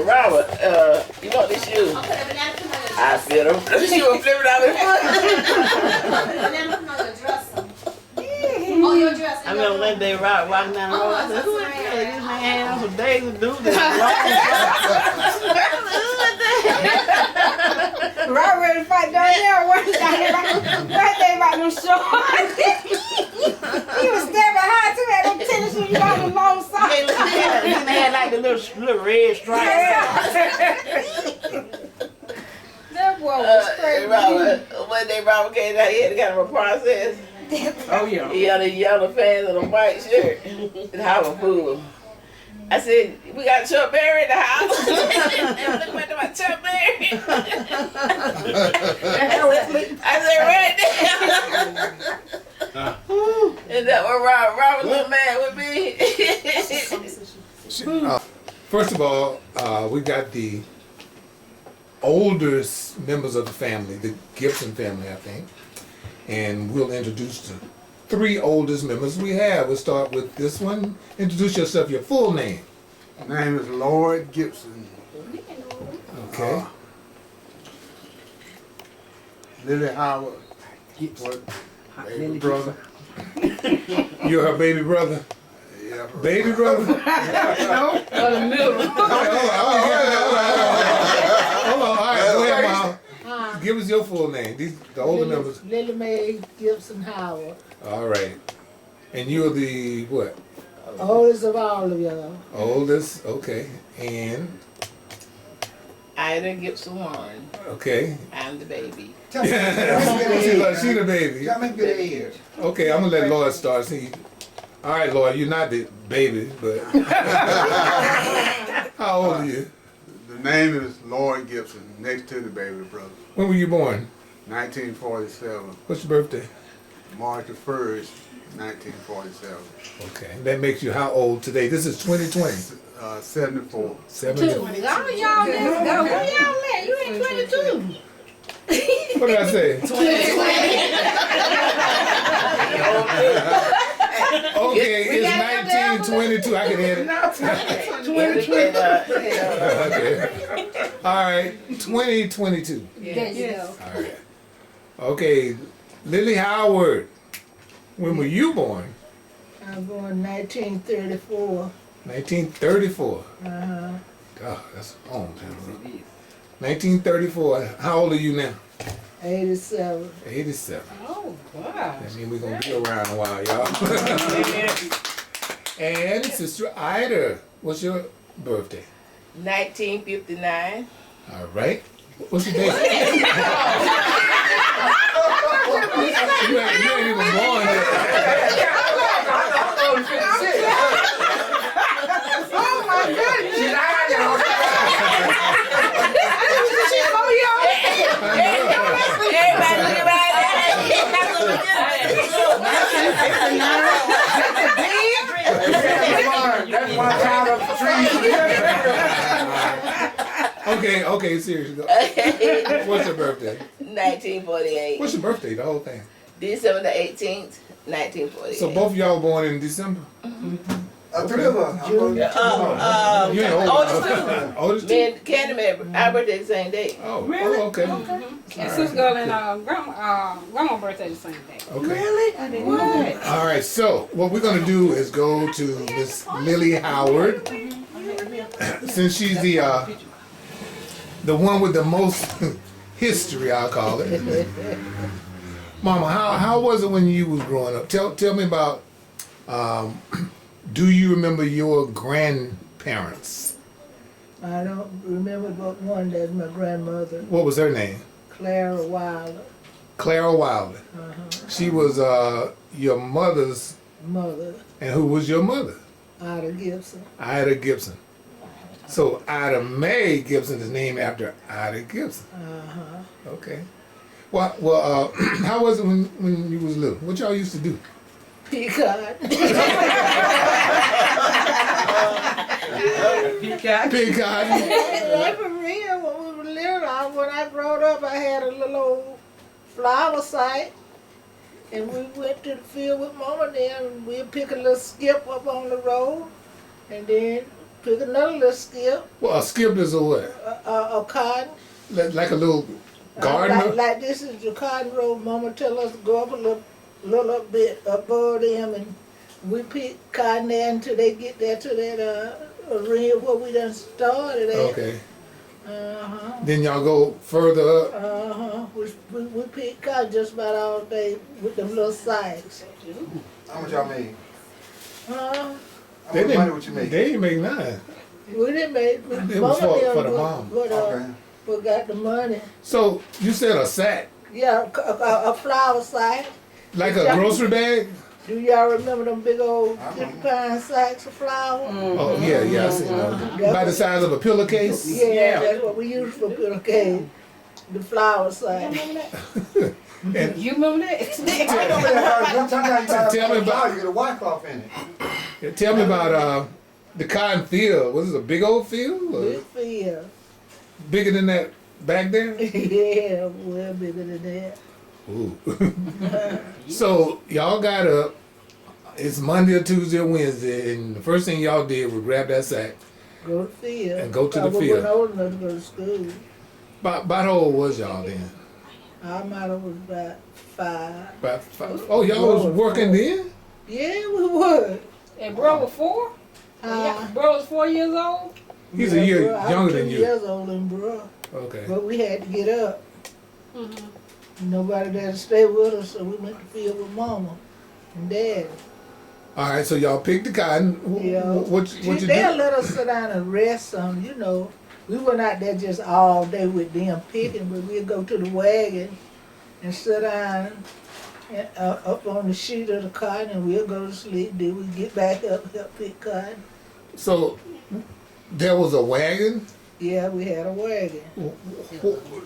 Robert, you want this shoe? I fit them. This shoe will flip it out of Oh, your dress. I remember one day Robert walking down the road. I said, who is that? This man had on some days to do this. Robert ready to fight down there. One day about them shorts. He was standing behind too. Had them tennis shoes on the long side. They had like the little red stripes. That boy was crazy. One day Robert came down, he had kind of a process. Oh yeah. He had a yellow pants and a white shirt. And Howard fooled him. I said, we got Chuck Berry in the house. Look at my Chuck Berry. I said, right there. And that was Robert was mad with me. First of all, we got the oldest members of the family, the Gibson family, I think. And we'll introduce the 3 oldest members we have. We'll start with this one. Introduce yourself, your full name. My name is Lloyd Gibson. Okay. Lily Howard. What? Baby brother. You're her baby brother? Yeah. Baby brother? The middle. Hold on, all right, go ahead, Mom. Give us your full name. These the older members. Lily Mae Gibson Howard. All right. And you're the what? Oldest of all of y'all. Oldest, okay. And Ida Gibson Warren. okay. I'm the baby. She the baby. Tell me good age. Okay, I'm gonna let Lloyd start. See, all right, Lloyd, you're not the baby, but how old are you? The name is Lloyd Gibson, next to the baby brother. When were you born? 1947, What's your birthday? March the 1st, 1947. Okay, that makes you how old today? This is 2020. 74. 70. All y'all let's go. Where y'all at? You ain't 22. What did I say? Okay, it's 1922. I can edit. Okay. All right, 2022. There you go. All right. Okay, Lily Howard. When were you born? I'm born 1934. 1934. God, that's a long time ago. 1934. How old are you now? 87. 87. Oh, wow. That means we're going to be around a while, y'all. And Sister Ida, what's your birthday? 1959. All right. What's your date? you ain't even born yet. Oh, my goodness. Okay, seriously. What's your birthday? 1948. What's your birthday, the whole thing? December the 18th, 1948. So both of y'all were born in December? Three of us. You ain't old. Oldest Me two? and Candyman, our birthday the same day. Oh, okay. And Sis Girl and grandma birthday the same day. Okay. Really? I didn't know that. All right, so what we're going to do is go to Miss Lily Howard. Since she's the one with the most history, I'll call it. Mama, how was it when you was growing up? Tell me about, do you remember your grandparents? I don't remember but one. That's my grandmother, What was her name? Clara Wilder, Clara Wilder. She was your mother's, mother, and who was your mother? Ida Gibson. Ida Gibson. So Ida Mae Gibson is named after Ida Gibson. Okay. Well, how was it when you was little? What y'all used to do? Peacock. Big cotton. Yeah, for real. When we were little, when I growed up, I had a little old flower site. And we went to the field with Mama then, and we'd pick a little skip up on the road. And then pick another little skip, Well, a skip is a what? a cotton. Like a little gardener? Like this is the cotton row. Mama tell us to go up a little bit above them, and we pick cotton there until they get there to that arena where we done started at. Okay. Uh-huh. Then y'all go further up. Uh-huh. We pick cotton just about all day with them little sacks. How much y'all made? Uh-huh. How much money would you make? They didn't make none. We didn't make. It was for the mom. Okay. But got the money. So you said a sack, Yeah, a flour sack. like a grocery bag? Do y'all remember them big old 50-pound sacks of flour? Oh yeah, I see those. By the size of a pillowcase. Yeah, that's what we use for pillowcase. The flour sack. And You remember that? I know that. Sometimes you gotta Tell me put a about- flour, you get a white cloth in it. tell me about the cotton field. Was it a big old field? Or Big field. bigger than that back there? Yeah, well bigger than that. Ooh. So y'all got up. It's Monday or Tuesday or Wednesday, and the first thing y'all did was grab that sack. Go to the field. And go to the We field. wasn't old enough to go to school. About how old was y'all then? Our mother was about 5. About five. Oh, y'all was working then? Yeah, we would. And bro was 4? Bro was 4 years old? He's a year bro, I was younger 2 than you. years older than bro. Okay. But we had to get up. Nobody there to stay with us, so we went to field with mama and dad. All right. So y'all picked the cotton. Yeah. What you They'll do? let us sit down and rest some, you know. We were not there just all day with them picking, but we'd go to the wagon and sit down and, up on the sheet of the cotton, and we'll go to sleep. Then we get back up, help pick cotton. So there was a wagon. Yeah, we had a wagon.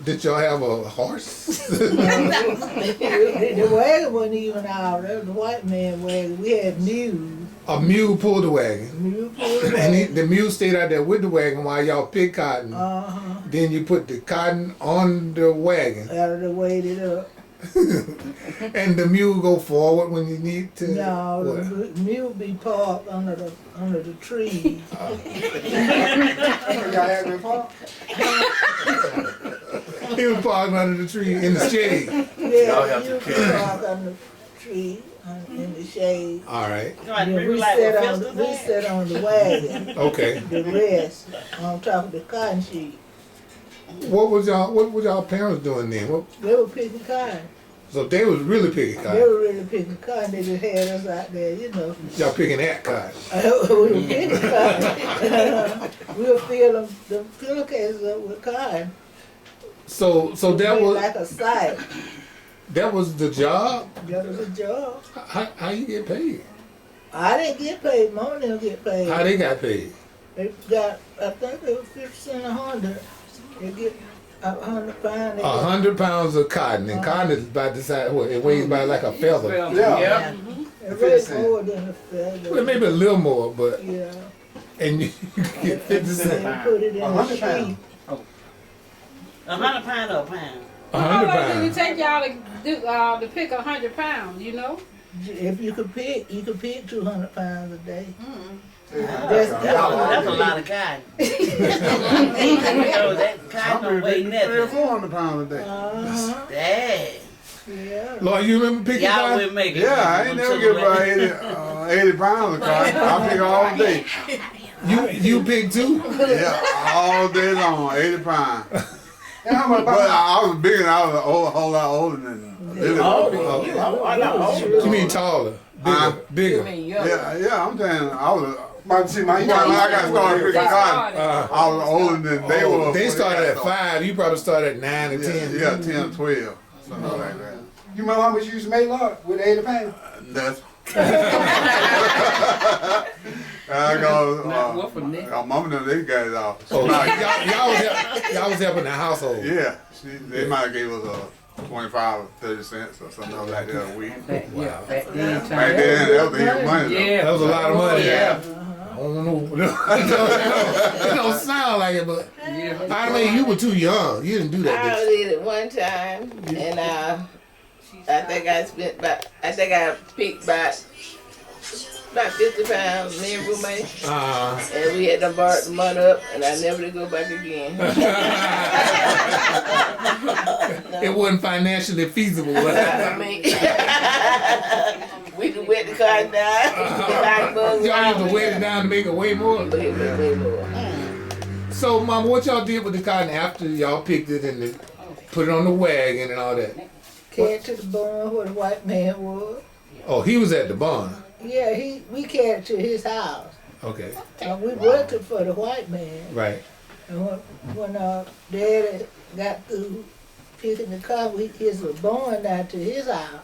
Did y'all have a horse? The wagon wasn't even ours. That was the white man wagon. We had mules. A mule pulled the wagon. Mule pulled the And wagon. the mule stayed out there with the wagon while y'all picked cotton. Uh-huh. Then you put the cotton on the wagon, Out of the weighted up. and the mule go forward when you need to. No, What? the mule be parked under the tree. Y'all had me fall? He was parked under the tree in the shade. Yeah, mule be parked under the tree in the shade. All right. Then we sat on the wagon, Okay. the rest on top of the cotton sheet. What was y'all parents doing then? They were picking cotton. So they was really picking They cotton. were really picking cotton. They just had us out there, you know. Y'all picking that cotton. We were picking cotton. We were filling the pillowcases up with cotton. So that Made was like a site. the job. That was a job. How you get paid? I didn't get paid. Mama didn't get paid. How they got paid? They got, I think it was 50 cents a 100. They get 100 pounds. 100 pounds of cotton, and cotton is about the size. What, it weighs about like a feather. Yeah. It weighs more than a feather. Well, maybe a little more, but Yeah. and you get 50 They cents. put it in a 100 sheet. pounds. 100 pound or a pound? How 100 long did it pounds. take y'all to do to pick 100 pounds, you know? If you could pick 200 pounds a day. That's a lot of cotton. You know, that cotton don't weigh 300 or nothing. 400 pounds a day. Uh-huh. Dang. Yeah. Lord, you remember picking Y'all cotton? will make it. Yeah, I ain't never get about 80 pounds of cotton. I pick all day. You picked too? Yeah, all day long, 80 pounds. And how much But I was big and I was a whole lot older than Lily. You mean taller, bigger. Yeah, I'm saying I was. about to see my When I got started picking cotton, Started. I was older than they were. They started at Yeah, 5. You probably started at 9 or 10. Yeah, 10, 12, something like that. You remember how much you used to make, Lord, with 80 pounds? That's. I go. Mama them these guys off. Oh, y'all was helping the household. Yeah, they might have gave us 25 or 30 cents or something like that a week. Wow. Back then, that was even money. though. That was a lot of money. Yeah. I don't know. It don't sound like it, but I mean, you were too young. You didn't do that. I Did you? did it one time, and I think I picked about about 50 pounds, me and roommate. Uh, And we had to borrow the money up, and I never did go back again. it wasn't financially feasible. Was it? I mean, we could wet the cotton down. Y'all used to wet it down to make it way more. Way more. So, Mama, what y'all did with the cotton after y'all picked it and put it on the wagon and all that? Carried to the barn where the white man was. Oh, he was at the barn. Yeah, we carried to his house. Okay, We worked for the white man. right. And when Daddy got through picking the cotton, his was born down to his house.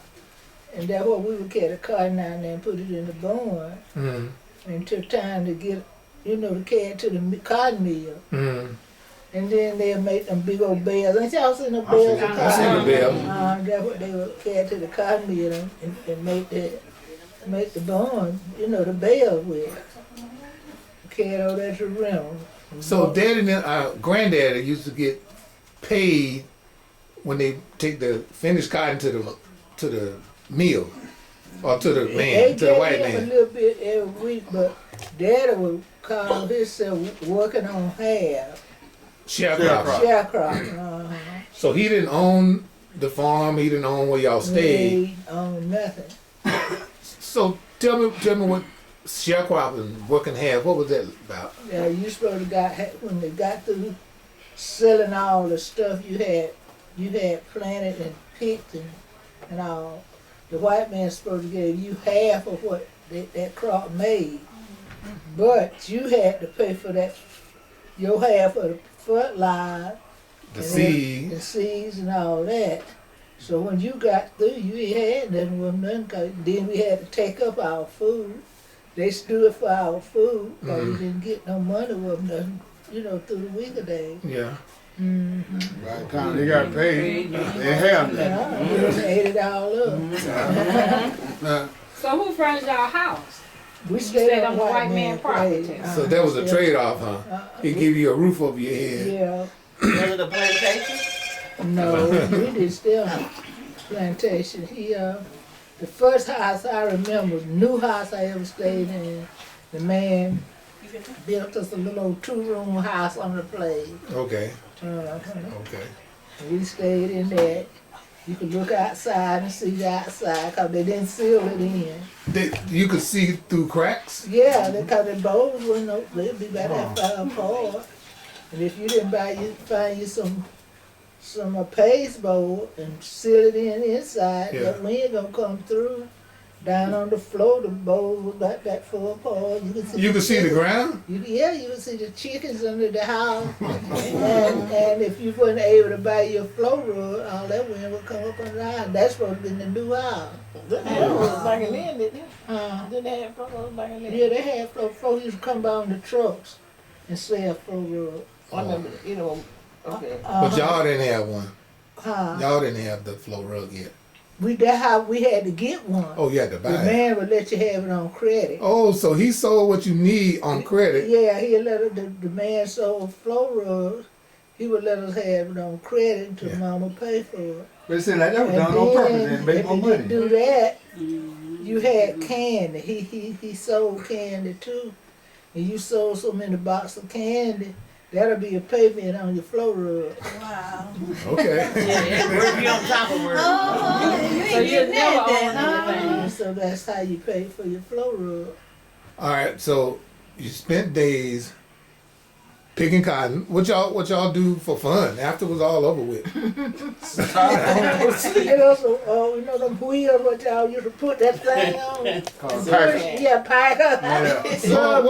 And that's what we would carry the cotton down there and put it in the barn. Mm-hmm. And it took time to get, to carry it to the cotton mill. Mm-hmm. And then they'll make them big old bales. Ain't y'all seen the bales? I seen the bell. That's what they would carry to the cotton mill and make the barn, the bales with. Carry all that to rim. So, Daddy and Granddaddy used to get paid when they take the finished cotton to the mill or to the man, to the white They gave him a man. little bit every week, but Daddy would call himself working on half. Sharecropper. Sharecropper. So he didn't own the farm. He didn't own where y'all stayed. They own nothing. So tell me what sharecropping, working half. What was that about? Yeah, you supposed to when they got through selling all the stuff you had planted and picked and all. The white man's supposed to give you half of what that crop made, but you had to pay for your half of the fertilizer, The seed. the seeds and all that. So when you got through, you ain't had nothing with nothing. 'Cause then we had to take up our food. They stood for our food, because we didn't get no money with nothing, through the week of days. Yeah. By the time they got paid, they had nothing. We just ate it all up. So who furnished our house? We stayed on the white man property. place. So that was a trade-off, huh? He give you a roof over your head. Yeah. Was it a plantation? No, we didn't stay on the plantation. The first house I remember, new house I ever stayed in, the man built us a little old 2-room house on the place. Okay. Uh-huh. Okay. We stayed in that. You could look outside and see the outside, because they didn't seal it in. You could see through cracks. Yeah, because the bowls wouldn't know, they'd be about that far apart. And if you didn't find you some paste bowl and seal it inside, Yeah. that wind gonna come through. Down on the floor, the bowl was about that far apart. You could see the ground. You could see the chickens under the house. and if you wasn't able to buy your floor rug, all that wind would come up on the house. That's supposed to be the new house. Didn't they have flowers back in then, didn't they? Didn't they have flowers back in then? Yeah, they had floor used to come by on the trucks and sell floor rug. I remember, okay. But y'all didn't have one. Huh? Y'all didn't have the flow rug yet. That's how we had to get one. Oh, you had to buy The it. man would let you have it on credit. Oh, so he sold what you need on credit. Yeah, he let us, the man sold floor rugs. He would let us have it on credit until Yeah. Mama pay for it. But it seemed like that was And done on purpose then, and make if more you money. didn't do that, you had candy. He sold candy too. And you sold so many boxes of candy, that'll be a payment on your floor rug. Okay. Yeah, word be on top of word. So you never owned anything. And so that's how you pay for your floor rug. All right. So you spent days picking cotton. What y'all do for fun after it was all over with? And also, them wheels what y'all used to put that thing on? Called Packer. Yeah, packer. Yeah. Lord,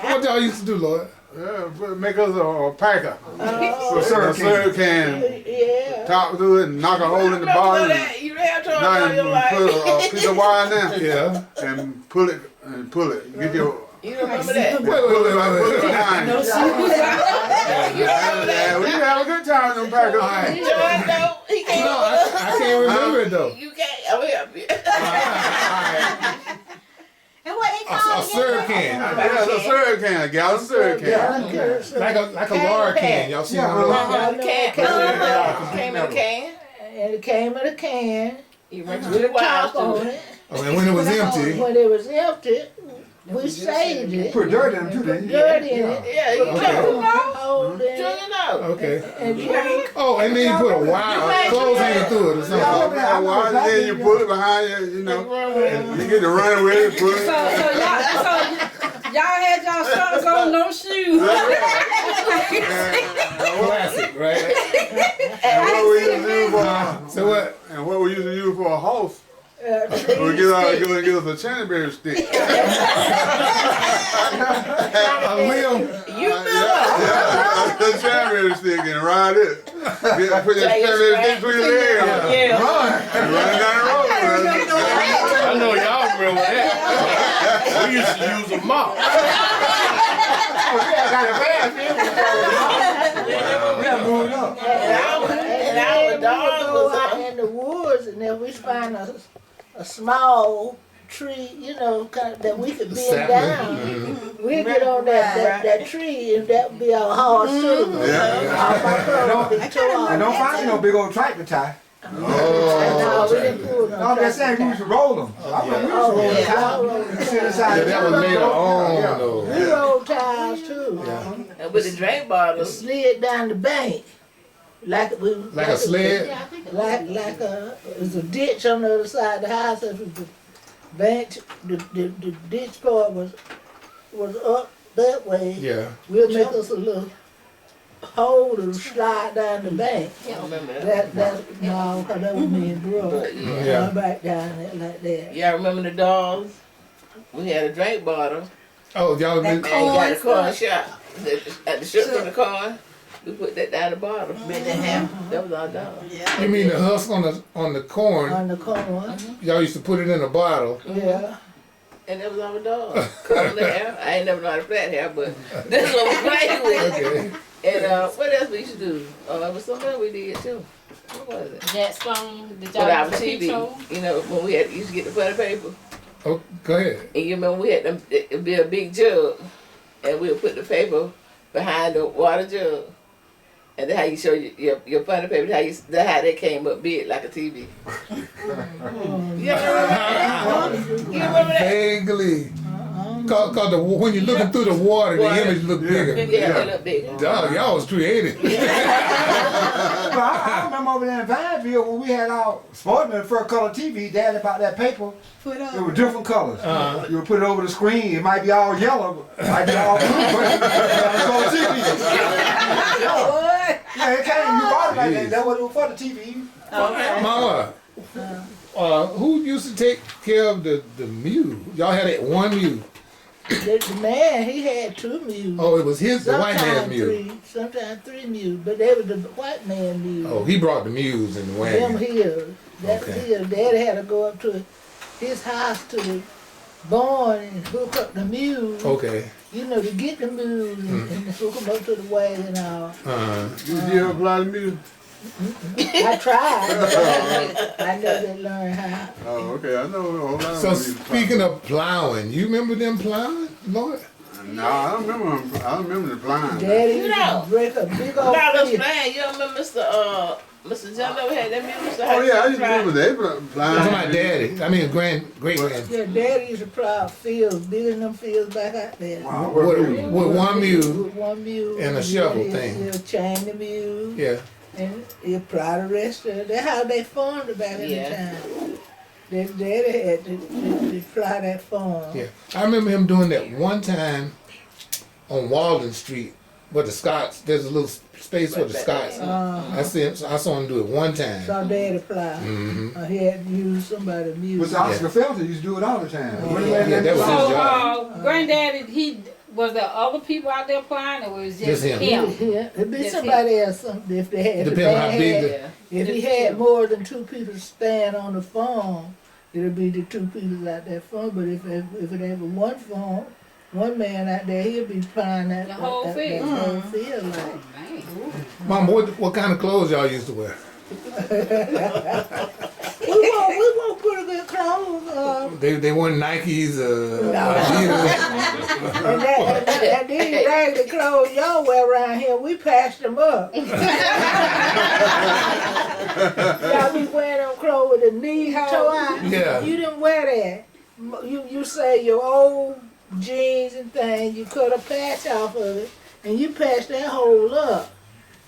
what y'all used to do, Lord? Yeah, but make us a packer. Oh, So syrup can yeah. top through it and knock a hole in the bottom. You didn't have to Now all your you life. put a piece of wire in there Yeah. and pull it. Get your You remember that? Wait. pull it behind. You remember that? Yeah, we have a good time in them packers. All right. John, no, he No, came with us. I can't remember it though. You can't. I will help you. And what they call A syrup can, Yeah, it's a syrup can, a gallon syrup can. like a lard can. Y'all see one of those? Came in a can. And it came in a can You went to with the a top wild on too. it. Oh, and when it was empty, When it was empty, we saved it. Put dirt in them too, Put didn't you? dirt in it. Yeah, you know. Hold it. You know. okay. And Oh, and then you put a wire, clothes hanger through it or something. That water, then you put it behind you, you know. You get to run with it, put it. So y'all had y'all socks on, no shoes. Classic, right? And what we used to use for, So what? and what we used to use for a horse, we get us a cherryberry stick. A limb. You know. Yeah, a cherryberry stick and ride it. Put that cherryberry stick between your legs. Yeah. And run down the road. I know y'all remember that. We used to use a mop. Moved up. And our dog go was out in the woods and then we find a small tree, you know, that we could bend Sapling. down. We'd get on that tree and that would be our horse too. All my clothes would be tore off. And don't find you no big old tractor tie. No, we didn't pull no I'm just saying, we used to roll them. I remember we used to roll them. Sit inside Yeah, the that was later on though. We rolled tires too. and with the drink We bottles. slid down the bank. Like Like a sled? Like it was a ditch on the other side of the house. If the bank, the ditch part was up that way. Yeah. We'll make us a little hole to slide down the bank. I don't remember that. No, cause that was me and bro. Yeah. Run back down it like that. Y'all remember the dogs? We had a drink bottle Oh, y'all and did. got a corn shop. At the ship of the corn, we put that down the bottom. That was our dog. You mean the husk on the corn? On the corner. Y'all used to put it in a bottle. Yeah. And that was our dog. Curly hair. I ain't never known how to flat hair, but that's what we played with. Okay. And what else we used to do? It was something we did too. What was it? That song, the With our TV. You know, when we used to get the funny paper. Oh, go ahead. And you remember we had them, it'd be a big jug. And we'll put the paper behind the water jug. And that's how you show your funny paper. That's how they came up big like a TV. You remember that? Vaguely. Cause when you're looking through the water, the image look bigger. Yeah, they look big. Dog, y'all was creative. But I remember over there in Vineville when we had our Sportsman fur color TV, Daddy bought that paper. It was different colors. You would put it over the screen, it might be all yellow, it might be all blue, but it was color TV. Yeah, it came, you bought it like that, that's what it was for, the TV. Mama, who used to take care of the mule? Y'all had that one mule. The man, he had 2 mules. Oh, it was the white man's mule. Sometimes 3 mules, but they were the white man mules. Oh, he brought the mules in the Them wagon. hills. That Okay. hill. Daddy had to go up to his house to the barn and hook up the mules. Okay. You know, to get the mules and hook them up to the wagon and all. You ever fly the mule? I tried, but I never learned how. Oh, okay, I know. Hold on. So speaking of plowing, you remember them plowing, Lord? No, I don't remember. I don't remember the blind. Daddy used know. to break a big old About us fish. playing, you remember Mr. John ever had that music? Oh yeah, I used to remember they blind. That's my daddy. I mean, great grand. Yeah, Daddy used to plow fields, building them fields back out there. Wow. With one mule. With one mule. And a shovel he'll- thing. He'll chain the mule. Yeah. And he'll plow the rest of it. That's how they farmed back in the time. Their daddy had to plow that farm. Yeah. I remember him doing that one time on Walden Street where the Scots, there's a little space for the Scots. I saw him do it one time. Saw Daddy plow. He had to use somebody's mule. But Oscar Felton used to do it all the time. Yeah, that was his So, job. Granddaddy, was there other people out there plowing, or was it Just just him. him? Yeah, it'd be That's somebody else. If they had, Depending on how big if he had more than 2 people stand on the farm, it'd be the 2 people out there farm. But if it was one farm, one man out there, he'd be plowing that The whole that field. whole field like. Mom, what kind of clothes y'all used to wear? We wore pretty good clothes. They weren't Nikes or And these raggedy clothes y'all wear around here, we passed them up. Y'all be wearing them clothes with the knees toe out. Yeah. You didn't wear that. You say your old jeans and things, you cut a patch off of it, and you patched that hole up.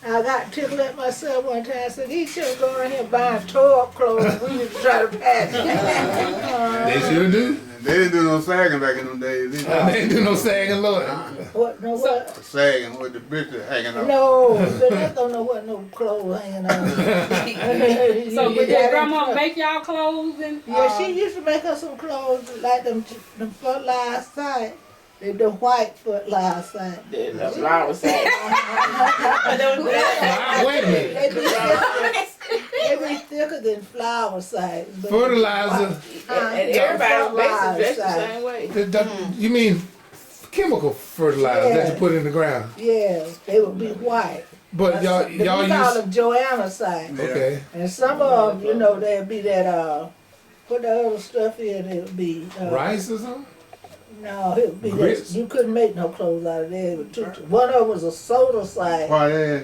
I got tickled at myself one time. I said, these children go around here buying tore-up clothes. We used to try to patch it. They sure do. They didn't do no sagging back in them days. They didn't do no sagging, Lord. What? No what? Sagging with the bitches hanging out. No, they don't know what no clothes hanging on. So did your grandma make y'all clothes? And, Yeah, she used to make us some clothes like them foot last side. They the white foot last side. The flower side. Wait a minute. They be thicker than flower side. Fertilizer. And everybody basically dressed the same way. You mean chemical fertilizer that you put in the ground? Yeah, they would be white. But y'all we call them use Joanna side. okay. And some of them, they'd be that put the other stuff in. It would be Rice or something? No, it would be Grits? that you couldn't make no clothes out of that. One of them was a soda side. Why they?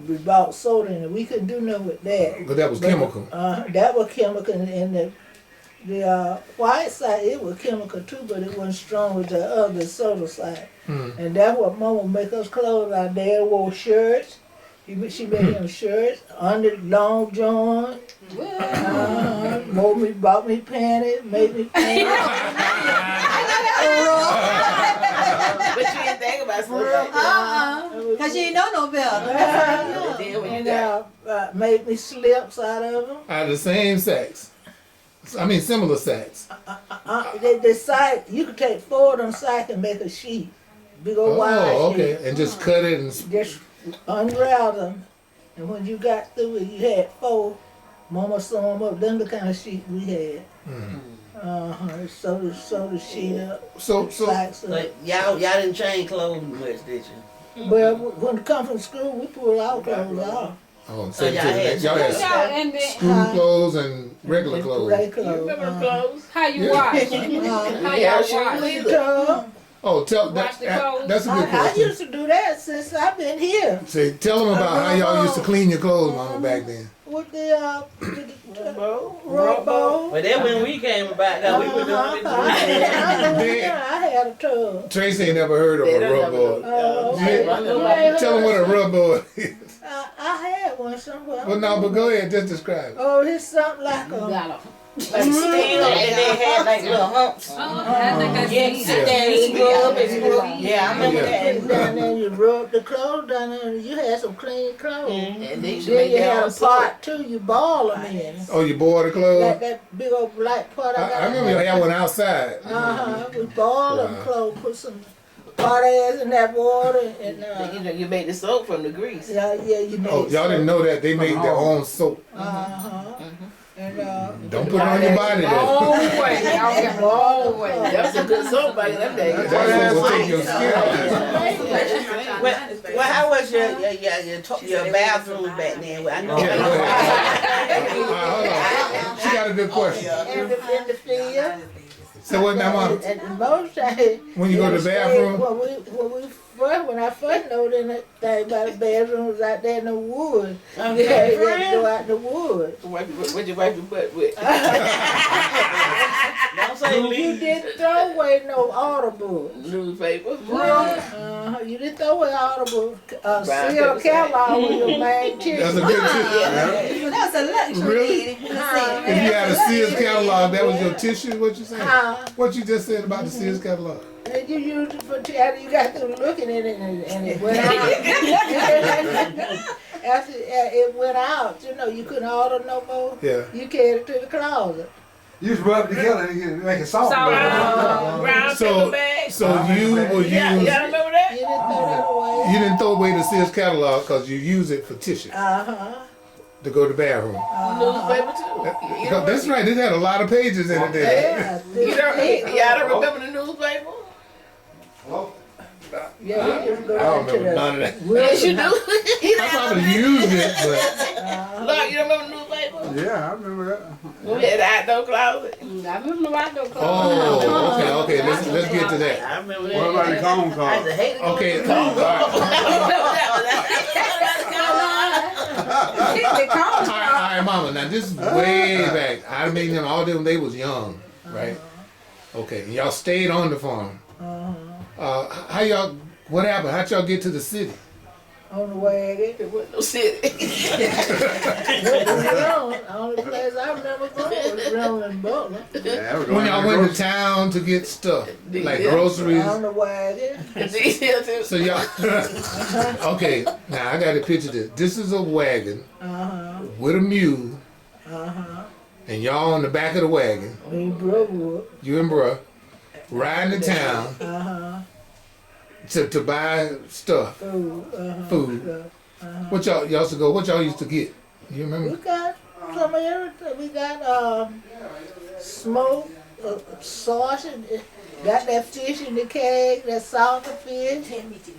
We bought soda in it. We couldn't do nothing with that. But that was chemical. That was chemical, and the white side, it was chemical too, but it wasn't strong with the other soda side. And that's what Mama make us clothes out there. Wore shirts. She made him shirts, under long john. Bought me panties, made me panties. But you didn't think about stuff like that. Cause you ain't know no better. And made me slips out of them. Out of the same sex. I mean similar sex. The side, you could take 4 of them sacks and make a sheet. Big old wide sheet. Okay. And just cut it and Just unravel them. And when you got through it, you had 4. Mama sew them up. Them the kind of sheet we had. Sew the sheet up. So Sacks up. But y'all didn't change clothes much, did you? Well, when we come from school, we pull our clothes off. so y'all had y'all had and then, school clothes and regular clothes. Regular clothes. Remember the clothes? how you wash? How Yeah, y'all she wash? either. Oh, tell Wash the clothes? that's a good I question. used to do that since I've been here. Say, tell them about how y'all used to clean your clothes, Mama, back then. With the rubber. But then when we came about, that we were doing it too. I had a tub. Tracy ain't never heard of a rub board. Tell them what a rub board is. I had one somewhere. Well, no, but go ahead, just describe it. Oh, it's something like a. Like steel, and they had like little humps. I think I Yeah, seen sit there and scrub and scrub. Yeah, I remember Yeah. that. And down there, you rub the clothes down there, and you had some clean clothes. And they used to Then make you their had own a soap. pot too. You ball them in. Oh, you boiled the Like clothes? that big old black pot. I remember you had one outside. We ball them Wow. clothes, put some hot ass in that water, and You made the soap from the grease. you made. Oh, y'all didn't know that they made their own soap. And Don't put it on your body though. all the way. Y'all got all the way. That was a good soap back in them days. That's what will take your skin off. Well, how was your bathroom back then? I know. Yeah, go ahead. Hold on. She got a good question. in the field. So what now, Mom? And most times, When you go to the bathroom? when I first know anything about the bathroom was out there in the woods. You had to go out in the woods. What'd you wipe your butt with? Don't say You leave. didn't throw away no audible. Newspaper. You didn't throw away audible. Brown Seal paper catalog with your main That's tissue. a good tip. That's a luxury. Really? lady. If you had a Sears catalog, that was your tissue, what you saying? What you just said about the Sears catalog? And you used it for after you got through looking at it and it went out. After it went out, you couldn't order no more. Yeah. You carried it to the closet. You just rub it together and you make it soft. Brown So, paper bag. so you will Yeah, use, y'all remember that? You didn't throw that away. you didn't throw away the Sears catalog because you use it for tissue to go to the bathroom. Newspaper too. That's right, it had a lot of pages in it there. Yeah, Y'all don't remember the newspaper? yeah, we just go I don't into remember none of that. Yes, you do. I probably used it, but Look, you remember the newspaper? Yeah, I remember that. When we had the outdoor closet. I remember the outdoor club. Oh, okay. Let's get to that. I remember that. What about the cone I call? used to hate to go Okay. to the All right. The cone. All right, Mama. Now this is way back. I mean, all them they was young, right? Okay, and y'all stayed on the farm. How y'all? What happened? How'd y'all get to the city? On the wagon. There wasn't no city. Only place I remember going was Rome and Butler. Yeah, we're When going y'all to went to town to get stuff, like Yeah. groceries. On the wagon. These here too. So y'all, okay. Now I got to picture this. This is a wagon with a mule, and y'all on the back of the wagon. We Brookwood. You and bruh riding to town to buy stuff, Food. food. What y'all used to go? What y'all used to get? You We remember? got some of everything. We got smoked sausage. Got that fish in the keg, that salted fish.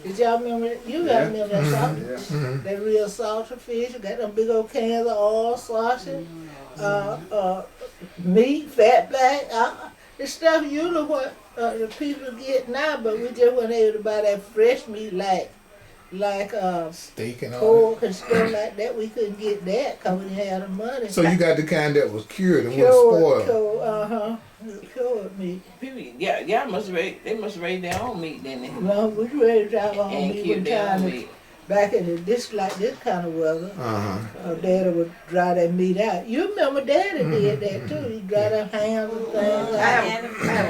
Did y'all remember that? You gotta remember that salted that real salted fish. You got them big old cans of oil sausage. Meat, fat black. The stuff usually what the people get now, but we just weren't able to buy that fresh meat like Steak and all pork and stuff like that. We couldn't get that because we didn't have the money. that. So you got the kind that was cured and wasn't spoiled. Cured meat. People, y'all must raise. They must raise their own meat, didn't they? No, we ready to drive on And meat keep one their own time. meat. Back in this kind of weather, Daddy would dry that meat out. You remember Daddy did that too. He dry them hams and things I have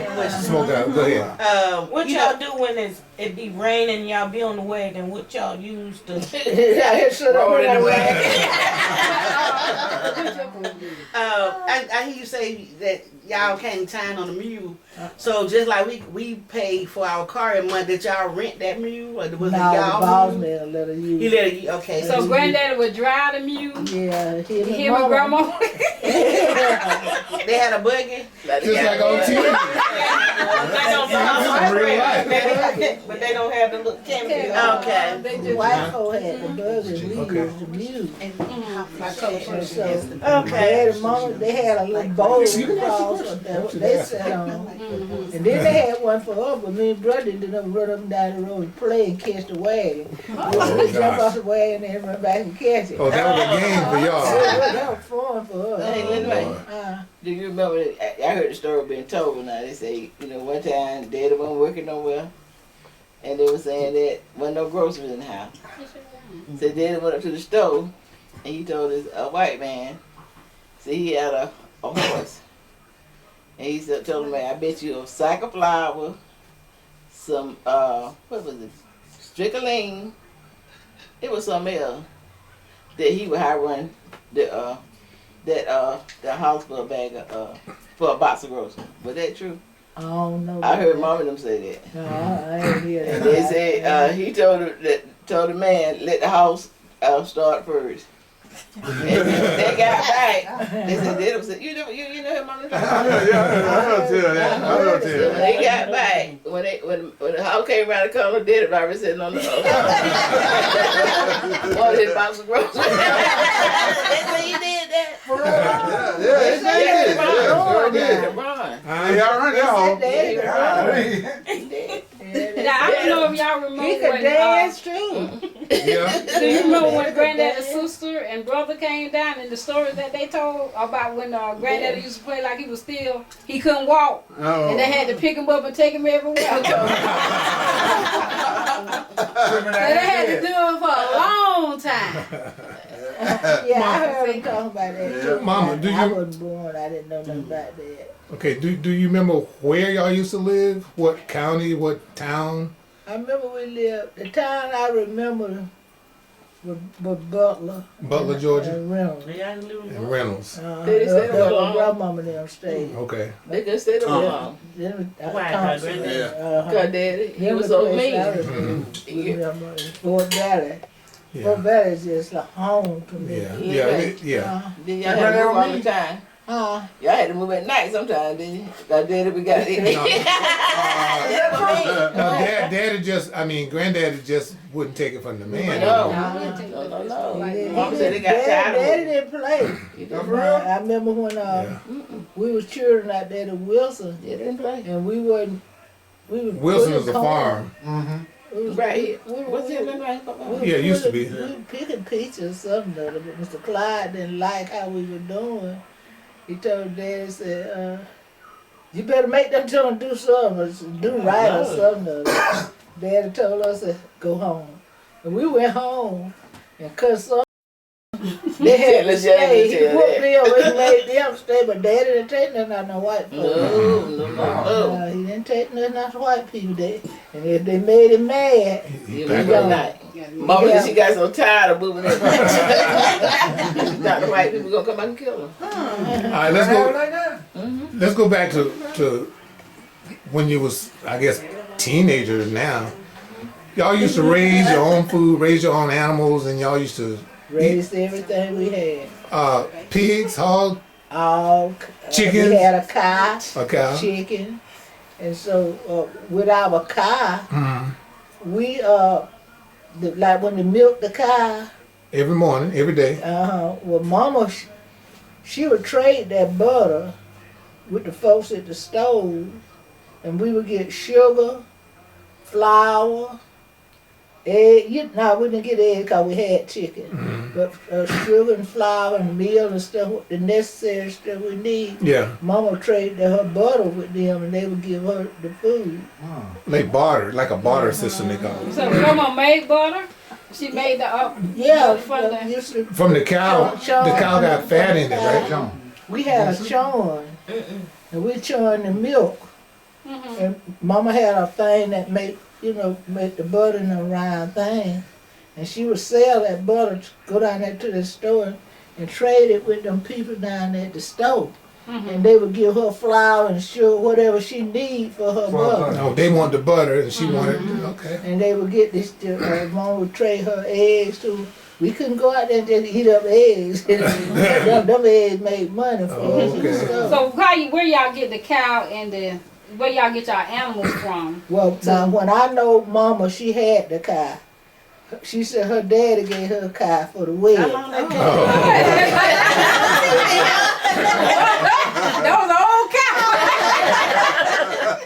a question. Smoke out. Go ahead. What y'all do when it be raining and y'all be on the wagon? What y'all use to Roll in the wagon. I hear you say that y'all came time on the mule. So just like we pay for our car every month, did y'all rent that mule or was it No, the y'all boss mule? man let her use. He let it. Okay, So granddaddy would drive the mule. Yeah, Him and grandma. they had a buggy. Just like on TV. They don't This is real life. but they don't have the little camera. Okay. They just white folk had the burger and we used the mule. So Okay. Daddy, mama, they had a little bowl across that they sat on. And then they had one for us, but me and brother didn't run up and down the road and play and catch the wagon. We jump off the wagon and run back and catch it. Oh, that was a game for y'all. That was fun for us. Hey, Linda, do you remember? I heard the story being told. Now they say, one time Daddy wasn't working nowhere, and they were saying that wasn't no groceries in the house. So Daddy went up to the store, and he told this white man, see he had a horse, and he said, told him, man, I bet you a sack of flour, some what was it, strickling, it was something else that he would hire run the house for a bag of for a box of groceries. Was that true? I don't know. I heard mom and them say that. No, I ain't hear that. And they said he told the man let the house start first. And they got back. They said they said you know him mom and them. I don't tell that. I don't tell When they got back, when the house came around the corner, Daddy was already sitting on the one of his box of groceries. They said you did that. Y'all run that home. Now, I don't know if y'all remember He could when, dance too. Yeah. do you remember when granddaddy's sister and brother came down and the story that they told about when granddaddy used to play like he couldn't walk. Oh. And they had to pick him up and take him everywhere. So they had to do it for a long time. Yeah, I heard him talking about that too. Mama, do I you- wasn't born. I didn't know nothing about that. Okay. Do you remember where y'all used to live? What county? What town? I remember we lived. The town I remember was Butler. Butler, Georgia, And Reynolds. and Reynolds. They stayed That's where along. grandmama and them stayed. Okay. They just stayed along. Then Why, Thompson. Cause Daddy, he was so mean. Fort Valley. Yeah. Fort Valley is just a home to me. Yeah. Yeah. Yeah. Then y'all had to move all the time. Huh? Y'all had to move at night sometimes, didn't you? Like Daddy, we got it. No, granddaddy just wouldn't take it from the man. No. He didn't- Mama said they got Daddy, tired of Daddy it. didn't play. I remember when we was children out there at Wilson, They didn't play. and we was Wilson is a farm. We was Right here. we- What's we- it look like? Yeah, it used to be. We were picking peaches or something or other, but Mr. Clyde didn't like how we were doing. He told Daddy, said, you better make them children do something, or do right or something. Or other. Daddy told us to go home. And we went home and cussed up. They had to stay. He whooped them and made them stay, but Daddy didn't take nothing out of no white folks. No. He didn't take nothing out of white people. And if they made him mad, He moved at night. Mama said she got so tired of moving at night. She thought the white people gonna come out and kill her. All right, let's go. Let's go back to when you was, I guess, teenagers. Now, y'all used to raise your own food, raise your own animals, and y'all used to raised everything we had. Pigs, hogs, All chickens. We had a cow, Okay. chicken, and so with our cow, we like when they milk the cow. Every morning, every day. Well, Mama, she would trade that butter with the folks at the stove, and we would get sugar, flour, egg. We didn't get egg because we had chicken, but sugar and flour and meal and stuff, the necessary stuff we need. Yeah. Mama traded her butter with them, and they would give her the food. Like barter, like a barter system they call it. So Grandma made butter. She made the From the cow. The cow got fat in it, right? We had a churn, and we churned the milk. And Mama had a thing that make the butter in a round thing, and she would sell that butter, go down there to the store and trade it with them people down there at the store. And they would give her flour and sugar, whatever she need for her butter. No, they want the butter and she wanted, okay. And they would get this, Mama would trade her eggs too. We couldn't go out there and just eat up eggs. them eggs made money for us and stuff. So where y'all get the cow and where y'all get y'all animals from? Well, now when I know Mama, she had the cow. She said her daddy gave her a cow for the wedding. That was an old cow.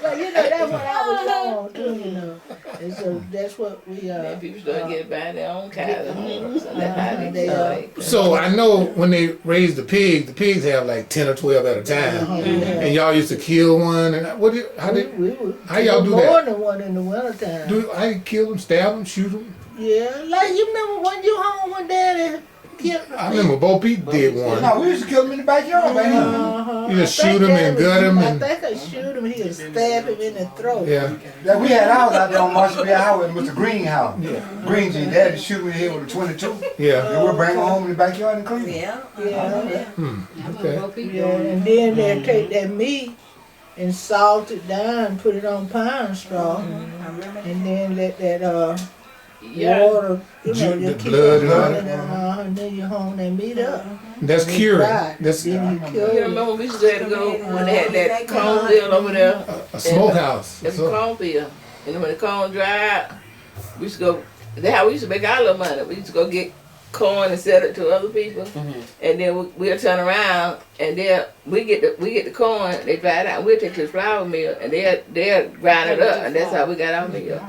But that's when I was young too, And so that's what we Then people started getting by their own cows. So that's how So I know when they raise the pigs have like 10 or 12 at a time. And y'all used to kill one. And how y'all do more that? than one in the wintertime. How you kill them, stab them, shoot them? Yeah, like you remember when you home when Daddy killed them? I remember Bo Peep did one. No, we used to kill them in the backyard, man. You just shoot him and gut him. I think I shoot him, he would stab him in the throat. Yeah. That we had ours out there on Marshall Highway with Mr. Greenhouse. Yeah. Green G, Daddy shoot me here with a 22. Yeah. And we'll bring them home in the backyard and clean them. Yeah. Okay. Yeah, and then they'll take that meat and salt it down and put it on pine straw. And then let that water, you The keep blood it and all running and then you hone that meat up. That's curing. That's Then you kill You it. remember we used to go when they had that cornfield over there? a smokehouse. It's a cornfield. And then when the corn dried, we used to go, that's how we used to make our little money. We used to go get corn and sell it to other people. And then we'll turn around and we get the corn, they dry it out, and we'll take it to the flour mill and they'll grind it up, and that's how we got our meal.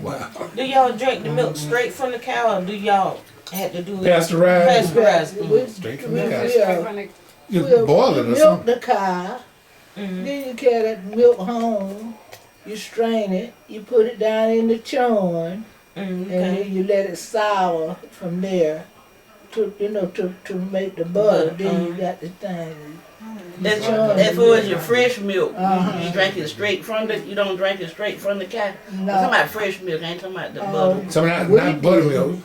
Wow. Do y'all drink the milk straight from the cow, or do y'all have to do it Pasteurized. pasteurized? Straight from the cow. Yeah. You boil it or milk something. the cow, then you carry that milk home, you strain it, you put it down in the churn, and then you let it sour from there to make the butter. Then you got the thing. That for your fresh milk. You drink it straight from you don't drink it straight from the cow. I'm talking about fresh milk, I ain't talking about the butter. So not buttermilk.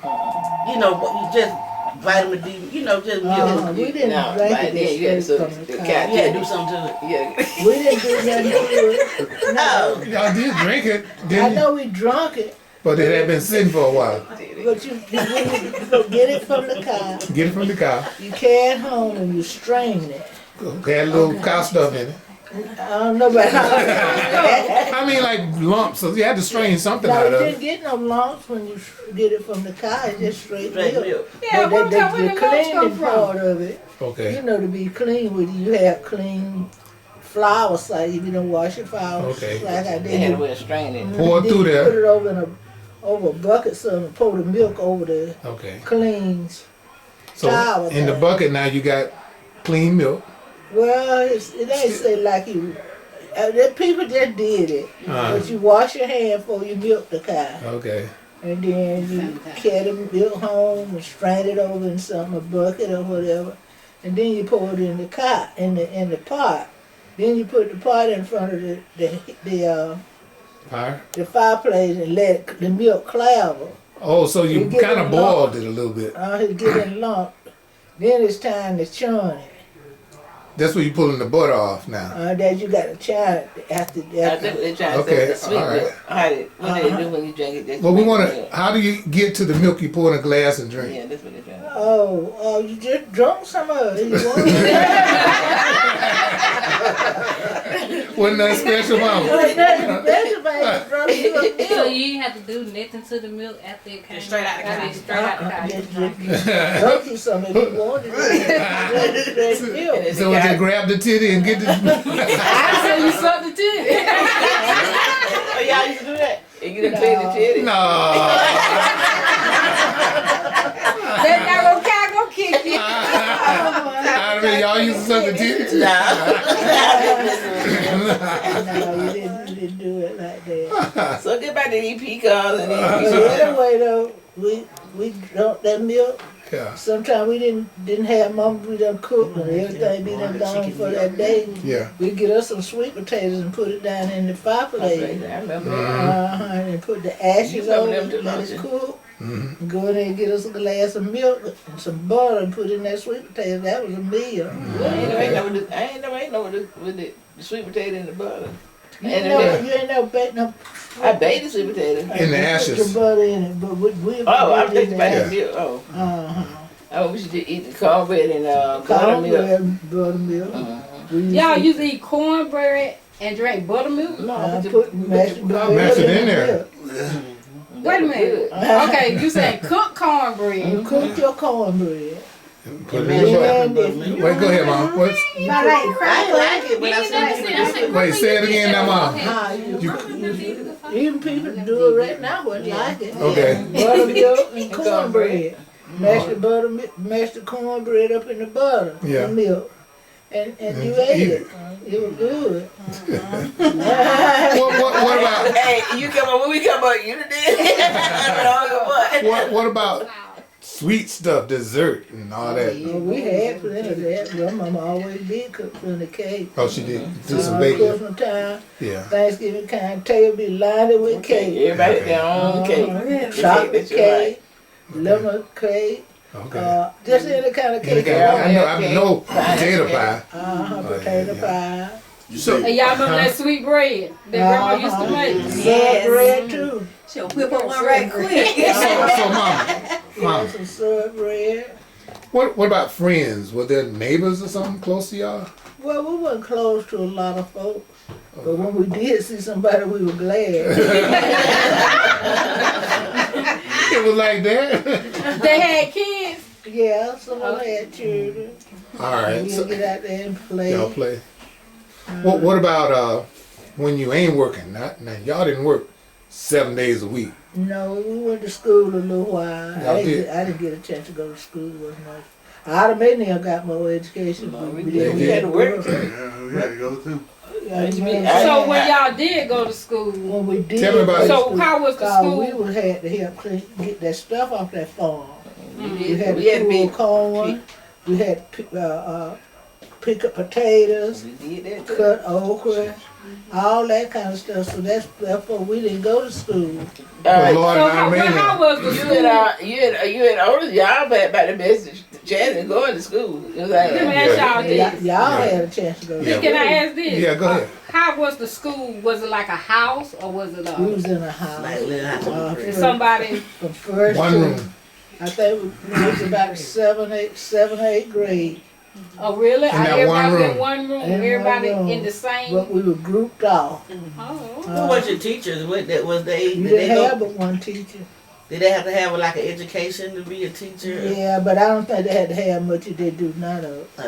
You just vitamin D, just milk. We didn't drink it straight from the cow. You had to do something to it. Yeah. We didn't do nothing to it. No. Y'all did drink it, I didn't you? know we drunk it, But it had been sitting for a while. but you go get it from the cow. Get it from the cow. You carry it home and you strain it. Had a little cow stuff in it. I don't know about that. I mean, like lumps. So you had to strain something No, out you of didn't it. get no lumps when you get it from the cow. It's just straight Straight milk. milk. Yeah, But where the lumps come cleaning part from? of it, you Okay. know, to be clean with it, you have clean flour side. If you don't wash your flour, Okay. like I They had a did. way of straining. Pour it Then through you there. Put it over a bucket, so and pour the milk over the Okay. clean. So Flour in the thing. bucket now you got clean milk. Well, it ain't say like you. The people just did it, but you wash your hand before you milk the cow. Okay. And then you carry the milk home and strain it over in something, a bucket or whatever. And then you pour it in the pot, in the pot. Then you put the pot in front of Fire. the fireplace and let the milk clabber. Oh, so you You get kind it of boiled it a little bit. It get in lump. Then it's time to churn it. That's where you pulling the butter off now. That you got to churn it after. That's what they trying to Okay, say. The sweet all right. milk. What they do when you drink it? That's Well, we sweet want to. milk. How do you get to the milk you pour in a glass and drink? Yeah, that's what they trying to Oh, you just drunk some of it. You want Wasn't that special, mama? So you ain't have to do nothing to the milk after it came Straight out the I mean, cow. straight out the cow. Drunk you some if you wanted. Straight milk. And So just grab the titty and get the. I say you suck the titty. Oh, y'all used to do that? And you done clean the titty. No. That little cow gonna kick you. I mean, y'all used to suck the titty? No, you didn't do it like that. So get back to these pecans and But these anyway though, we drunk that milk. Yeah. Sometimes we didn't have mom, we done cook and everything be done gone for that day. Yeah. We get us some sweet potatoes and put it down in the fireplace. I remember that. And put the ashes You over remember it, them let too, it don't cook. Go in there and get us a glass of milk and some butter and put in that sweet potato. That was a meal. I ain't know with the sweet potato and the butter. You And ain't never baked no. I baked the sweet potato. In the Put ashes. the butter in it, but we Oh, I'm put it in thinking the about the ashes. milk. Oh, Uh-huh. we should eat the cornbread and buttermilk. Cornbread, buttermilk. We Y'all used to eat cornbread and drink buttermilk? I put mashed Mash it in there. Wait a minute. Okay, you saying cook cornbread. You cook your cornbread. Put it in the butter. Then Wait, go ahead, mom. What's, I ain't like it, but I said wait, say it again now, mom. even people do it right now wouldn't like it. Okay. Buttermilk and cornbread. Mash the cornbread up in the butter, Yeah. the milk. And you ate it. It was good. What about Hey, you come on, when we come on, you did. what about sweet stuff, dessert and all that? Well, we had plenty of that. Your mama always did cook plenty of cake. Oh, she did do some baking. Christmas time, Yeah. Thanksgiving time, table be lined with cake. Everybody had their own cake. Chocolate cake, lemon cake, Okay. just any kind of cake. I know potato pie. Potato pie. So And y'all remember that sweet bread that grandma used to make? Syrup bread too. She'll whip up one right quick. so mom, Some syrup bread. what about friends? Were there neighbors or something close to y'all? Well, we weren't close to a lot of folks. But when we did see somebody, we were glad. It was like that. They had kids. Yeah, some of them had children. All right. We'd So get out there and play. y'all play. What about when you ain't working? Now y'all didn't work 7 days a week. No, we went to school a little while. Y'all I did? didn't get a chance to go to school as much. I'd have maybe got more education, but we didn't. We had to work. Yeah, we had to go too. So when y'all did go to school, When we did, Tell me about go to it. so school, how was the 'cause school? we would had to help get that stuff off that farm. We had We to had pull big corn. We had to pick up potatoes, We did that too. cut okra, all that kind of stuff. So therefore we didn't go to school. But Lord, So I how mean, was the You school? and you and older y'all had about the best chance of going to school. It was like Let me ask y'all this. Y'all had a chance to go to Yeah. school. Can I ask this? Yeah, go ahead. How was the school? Was it like a house or was it We was in a house. Like little house. somebody? From first One to, room. I think we was about seventh, eighth grade. Oh, really? In that one Everybody room. in one room, In one everybody room. in the same. But we were grouped off. Oh, Who was your teachers? What that was they? We Did they didn't have go? but one teacher. Did they have to have like an education to be a teacher? Yeah, but I don't think they had to have much. They do not of. Oh,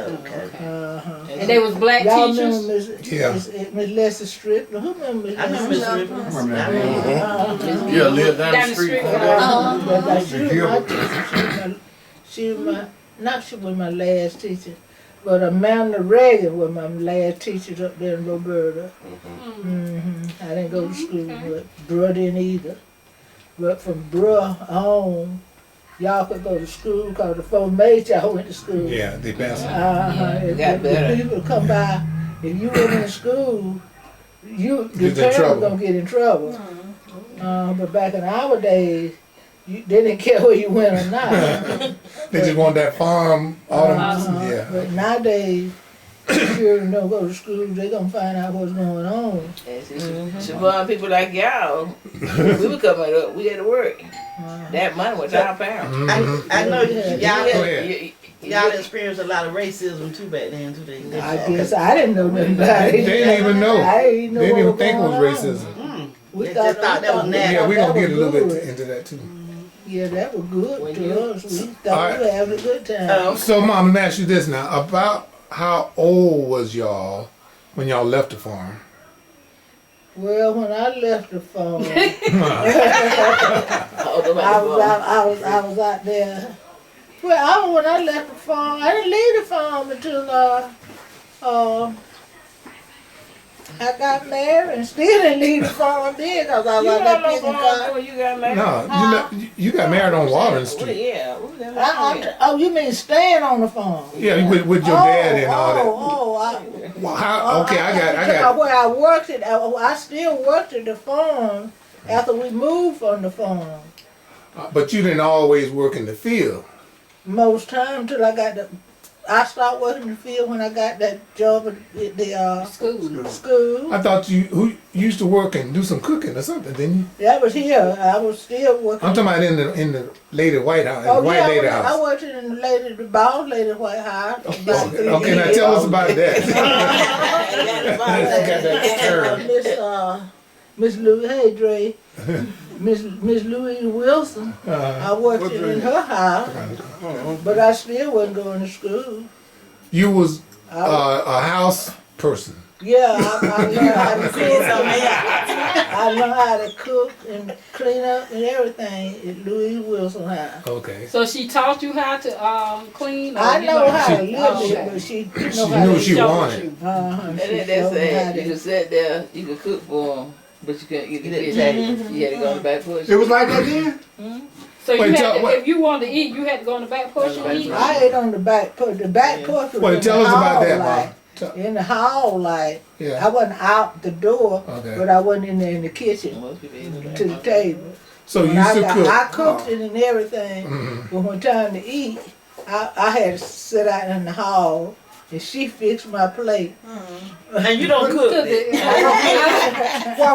okay. and they was black Y'all teachers. remember Yeah. Miss Leslie Strickland? Who remember Miss I remember Leslie? Strickland. remember that. I remember. Yeah, live down Down the the street. street. But she was my Gilbert. teacher. She was my, not she was my last teacher, but Amanda Reagan was my last teacher up there in Roberta. I didn't go to school, but Bruh didn't either. But from Bruh on, y'all could go to school because the folks made y'all went to school. Yeah, they passed. If got better. people come by, if you went in school, the Get in parents trouble. gonna get in trouble. But back in our days, they didn't care where you went or not. They just want that farm, all them, yeah. But nowadays, children don't go to school, they gonna find out what's going on. And see, Siobhan, people like y'all, we were coming up, we had to work. That money was our parents. I know Yeah. y'all. Go ahead. Y'all experienced a lot of racism too back then too. They I guess I didn't know nothing about They it. didn't even know. I didn't know They didn't what even think it was going on. racism. We They just thought that was nasty. Yeah, we're that gonna get a was little bit good. into that too. Yeah, that was good When to you- us. We thought we were having a good time. Oh. So, Mom, let me ask you this now. About how old was y'all when y'all left the farm? Well, when I left the farm, Oh, I was out there. Well, when I left the farm, I didn't leave the farm until I got married and still didn't leave the farm then because I was out there picking cotton. You got married? No, you got married on Warren Street. Yeah. we got married. Oh, you mean staying on the farm? Yeah, with your dad and all that. Oh, Well, how, okay, I I got. where I worked at. I still worked at the farm after we moved from the farm. But you didn't always work in the field. Most time till I got I stopped working in the field when I got that job at the school. I thought you used to work and do some cooking or something, didn't you? That was here. I was still working. I'm talking about in the lady White House, in Oh the White yeah, Lady I House. worked in the boss lady White House. About 3 Okay, now years. tell us about that. Got that term. Miss Louise, hey Dre, Miss Louise Wilson. I worked in her house, but I still wasn't going to school. You was a house person. Yeah, I learned how to cook. I learned how to cook and clean up and everything at Louise Wilson house. Okay. So she taught you how to clean? Or I you know how to She- live it, but she She know how knew to she showed wanted. you. And then they said you could sit there, you could cook for them, but you couldn't eat the didn't fish. take You had to go on the back porch. It was like that then? So Wait, you tell- had to, what- if you wanted to eat, you had to go on the back porch and eat. I ate on the back porch. The back porch was Well, in tell the us about hall, that, like, Mom. Tell- in the hall, like I Yeah. wasn't out the door, Okay. but I wasn't in there in the kitchen Most people eat to the table. So you When used I to got- cook. I cooked it and everything, Mhm. but when time to eat, I had to sit out in the hall and she fixed my plate. And you don't cook. Why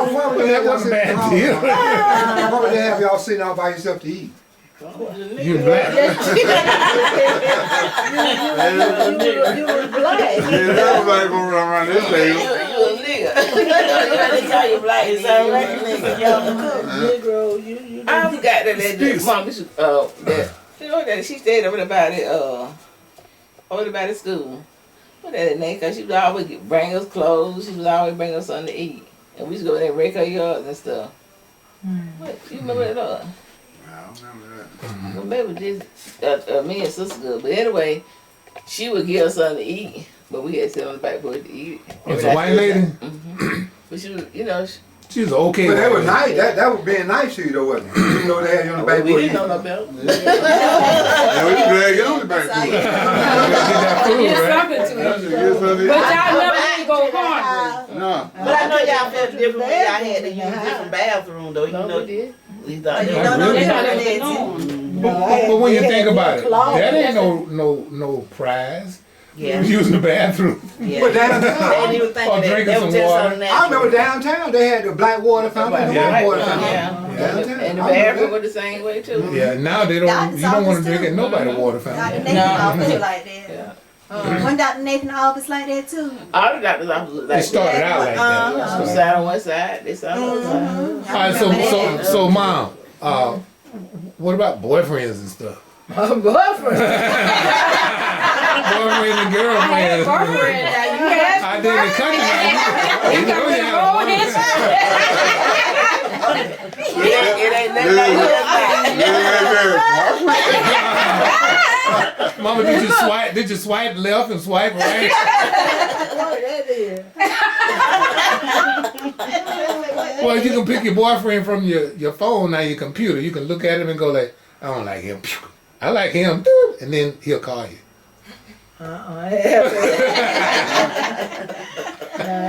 would Well, they that have y'all wasn't a sitting bad deal. Why would they have y'all sitting out by yourself to eat? You black. You was black. Yeah, everybody gonna run around this table. You a nigga. They call you black. It's all right. Negro, you I forgot that mom used to, that, you know that she stayed over there by the school. What that name? Cause she would always bring us clothes. She would always bring us something to eat, and we used to go there and rake her yards and stuff. What you remember that? I don't remember that. Well, maybe just me and sister good, but anyway, she would give us something to eat, but we had to sit on the back porch to eat it. Was a white lady? But she was, you know. She was okay. But that white was lady. nice. That was being nice to you though, wasn't it? You didn't know they had you on the back We porch. didn't know no better. Yeah, we drag it on the back porch. Get that food, Get right? something to That's eat. a good something. But y'all never did go hungry. No. But I know y'all felt different when y'all had to use different bathroom though. You No, know, we did. we thought You that don't know Really? that They was thought it was the norm. But when you think about it, cloth. that ain't no prize. Yeah. Using the bathroom. Yeah. But They downtown, didn't even think Or of that. drinking They some was just water. on the I remember downtown they had the black water fountain and the Yeah. white water fountain. Yeah. Downtown. And the I remember bathroom that. was the same way too. Yeah, now they don't. Y'all You don't want to saw drink this at nobody too. water Y'all fountain. didn't think about it like that. Yeah. One Dr. Nathan office like that too. All the doctor's offices was They like started out like that. Some side on one side, this side on one side. All right, so mom, what about boyfriends and stuff? My boyfriend. Boyfriends and I had a girlfriends. boyfriend. Now you had I did in the country. you got to roll with his. It ain't nothing like that. Mama, did you swipe left and swipe right? What that is? Well, you can pick your boyfriend from your phone now, your computer. You can look at him and go like, I don't like him. I like him. And then he'll call you. I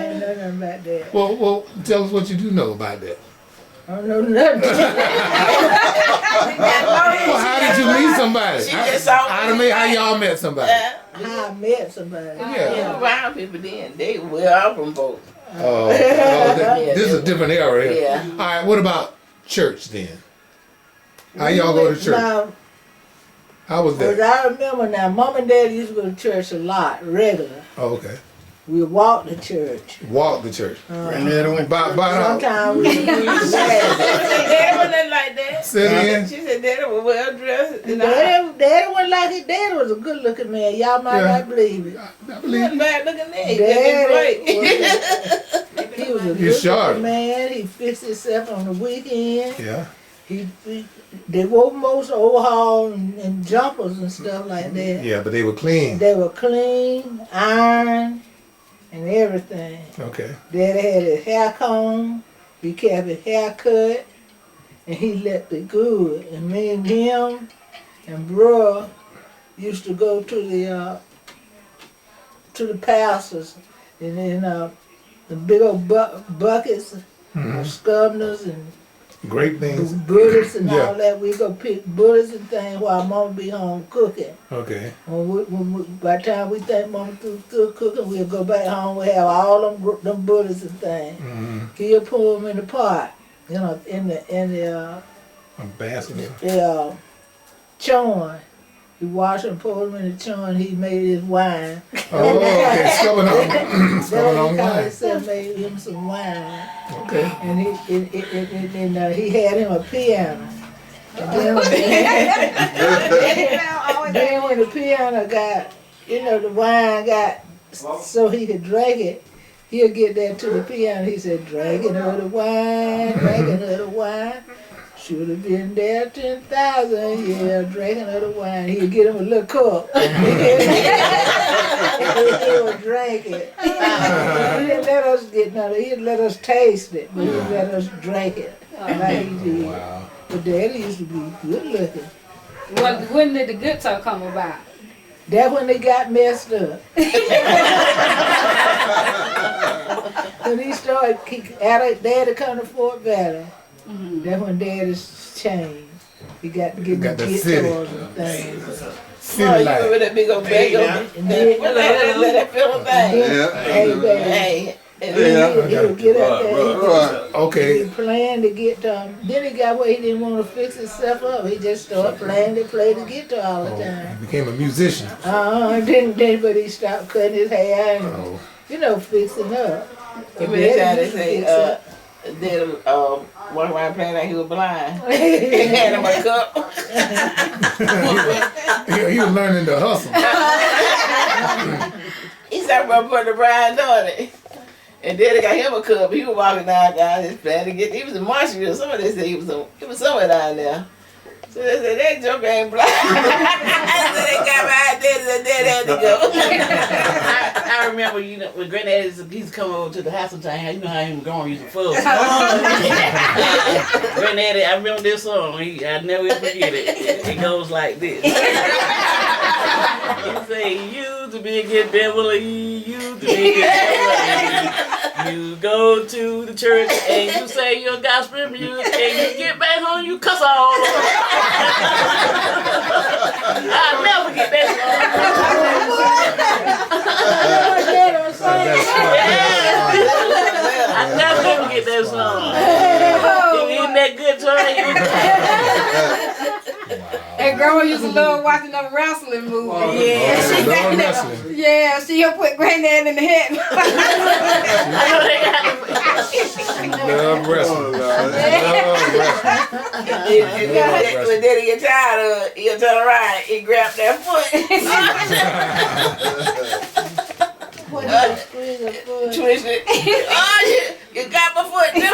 ain't know nothing about that. Well, tell us what you do know about that. I don't know nothing. Well, how did you meet somebody? She just saw How y'all met somebody? How I met somebody. Yeah. Around people then, they were all from folks. This is a different era here. Yeah. All right, what about church then? How y'all go to church? Now, How was as that? I remember now, Mom and Dad used to go to church a lot, regular. Oh, okay. We walked to church. Walk the church. Granddaddy went. Sometimes we Daddy wasn't like that. Say it again. She said Daddy was well dressed. Daddy wasn't like it. Daddy was a good looking man. Y'all might Yeah. not believe it. I He believe wasn't you. bad looking then. He was a You good sharp. looking man. He fixed himself on the weekend. Yeah. They wore most overalls and jumpers and stuff like that. Yeah, but they were clean. They were clean, iron, and everything. Okay. Daddy had his hair combed. He kept his hair cut, and he looked it good. And me and him and bruh used to go to the pastors, and then the big old buckets of scubners and Great things. bullets and Yeah. all that. We go pick bullets and things while Mama be home cooking. Okay. By the time we think Mama through cooking, we'll go back home. We have all them bullets and things. Mm-hmm. He'll pour them in the pot, in the A basket. churn. He washed and poured them in the churn. He made his wine. Oh, okay. Scubbing on That's what he called wine. himself. Made him some wine. Okay. And he had him a piano. And then when the piano got, the wine got so he could drink it, he'll get that to the piano. He said, drinking of the wine, drinking of the wine. Should have been there 10,000 years, drinking of the wine. He'd get him a little cup. He would drink it. He didn't let us get none of it. He'd let us taste it, but he'd let us drink it. Like he did. Wow. But Daddy used to be good looking. When did the good talk come about? That's when they got messed up. When he started, Daddy come to Fort Valley. That's when Daddy's changed. He got to get Got the the guitars city. and things. City You life. remember that big old bag of And then, let that film thing. hey, baby. Hey. And He would get up there. Okay. He playing the guitar. Then he got where he didn't want to fix himself up. He just started playing to play the guitar all the time. He became a musician. But he stopped cutting his hair and, Oh. fixing up. You many times they used to say, fix up. then walking around playing like he was blind. They had him a cup. He was learning to hustle. He started putting the brand on it. And then they got him a cup. He was walking down his plan to get. He was in Marshall. Somebody said he was somewhere down there. So they said that joker ain't blind. So they got behind Daddy and Daddy had to go. I remember, when Granddaddy used to come over to the house sometimes, how he was growing, used to fuss. Granddaddy, I remember this song. I never will forget it. It goes like this. He say, "You to be a good Beverly, you to be a good Beverly. You go to the church and you say your gospel music, and you get back home, you cuss all over." I'll never forget that song. I never forget that song. He ain't that good to her. Hey, And Grandma used to love watching them wrestling movies. Oh, love wrestling. Yeah, she'll put Granddad in the head. Love wrestling. Love wrestling. When Daddy get tired of it, he'll turn around and grab that foot. What you squeeze a foot? Twist it. Oh, you got my foot too.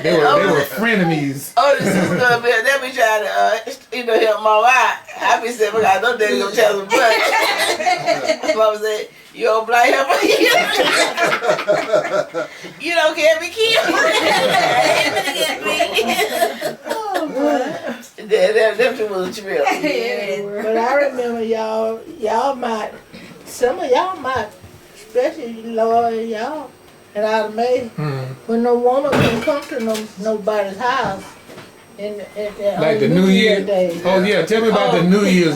They were frenemies. Oh, the sister, they be trying to, help Mom out. I be saying, because I know Daddy gonna tell them much. Mama said, you don't blame him. You don't care if he killed. Oh, boy. Them two was a trip. But I remember some of y'all might, especially Lord, y'all, and I'd have made when no woman can come to nobody's house. Like the New Year Day. Oh yeah, tell me about the New Year's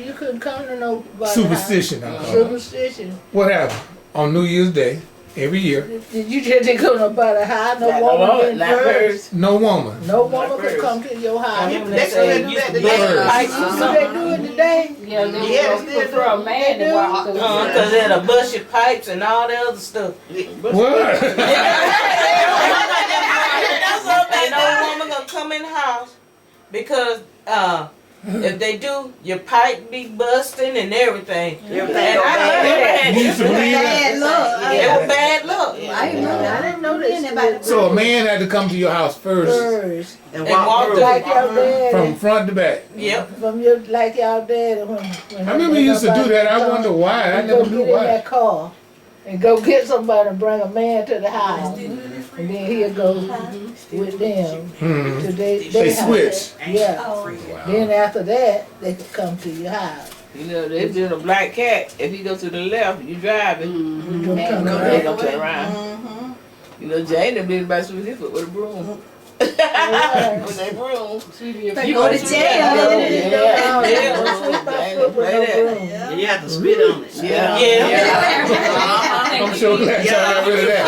You couldn't come to nobody's superstition. house. Superstition. What happened on New Year's Day every year? You just didn't go to nobody's house. No woman in purse. No woman. No woman could come to your house. They still do that today. They do it today. Yeah, they still for a man to walk through. Because they'll bust your pipes and all the other stuff. What? And no woman gonna come in the house because if they do, your pipe be busting and everything. You used to believe that? It was bad luck. I didn't know that. So a man had to come to your house first And walk through. Like your dad. from front to back. Yep. From your like y'all dad. When I remember you used to do that. I wonder why. I never knew Go get in why. that car and go get somebody and bring a man to the house, and then he'll go with them. To They house. switch. Yeah. Then after that, they could come to your house. You know, they build a black cat. If he goes to the left, you driving. You They come gonna turn around. You know, Jane done been about sweep his foot with a broom. With that broom. They go to jail. You have to spit on it. I'm so glad y'all got rid of that.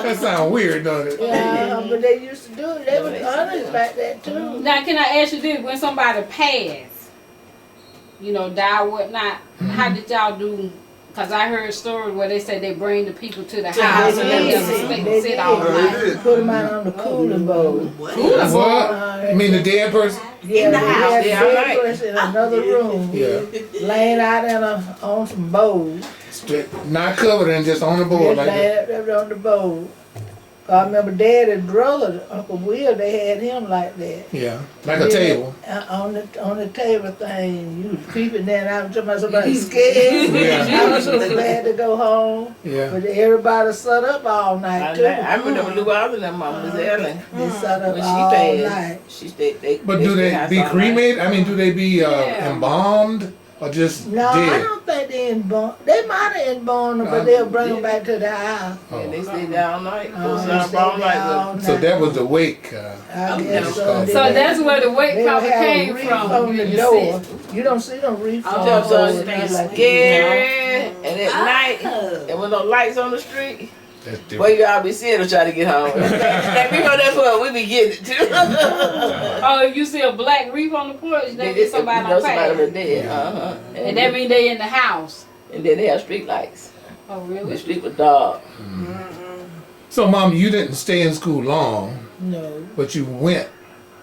That sounds weird, doesn't it? Yeah, but they used to do it. They were honest like that too. Now, can I ask you this? When somebody passed, die or whatnot, how did y'all do? Because I heard stories where they said they bring the people to the house and let them sit all night. Put them out on the cooling bowl. What? You mean the dead person? Yeah, in the house. Dead person in another room. Yeah. Laying out on some bowls. Not covered and just on the board like that. Laying on the bowl. I remember Daddy's brother, Uncle Will, they had him like that. Yeah, like a table. On the table thing, you was creeping in. I was talking about somebody scared. I was so glad to go home. Yeah. But everybody sat up all night too. I remember Lou Alden and Mama was Ellen. They sat up When all she passed, night. she stayed. But do they be cremated? I mean, do they be embalmed or just No, I dead? don't think they embalmed. They might have embalmed them, but they'll bring them back to the house. And they stayed there all night. They stayed there all So night. that was the wake. I guess so. So that's where the wake They'll probably have a came reef from. on the door. You don't see no reef on the I'm door. just scared. And at night, and with no lights on the street, That's boy, different. you all be seeing them trying to get home. Like, we know that for we be getting it too. Oh, if you see a black reef on the porch, that means somebody on somebody was fire. dead. And that means they in the house. And then they have street lights. Oh, The really? street was dark. So, Mom, you didn't stay in school long, No, but you went.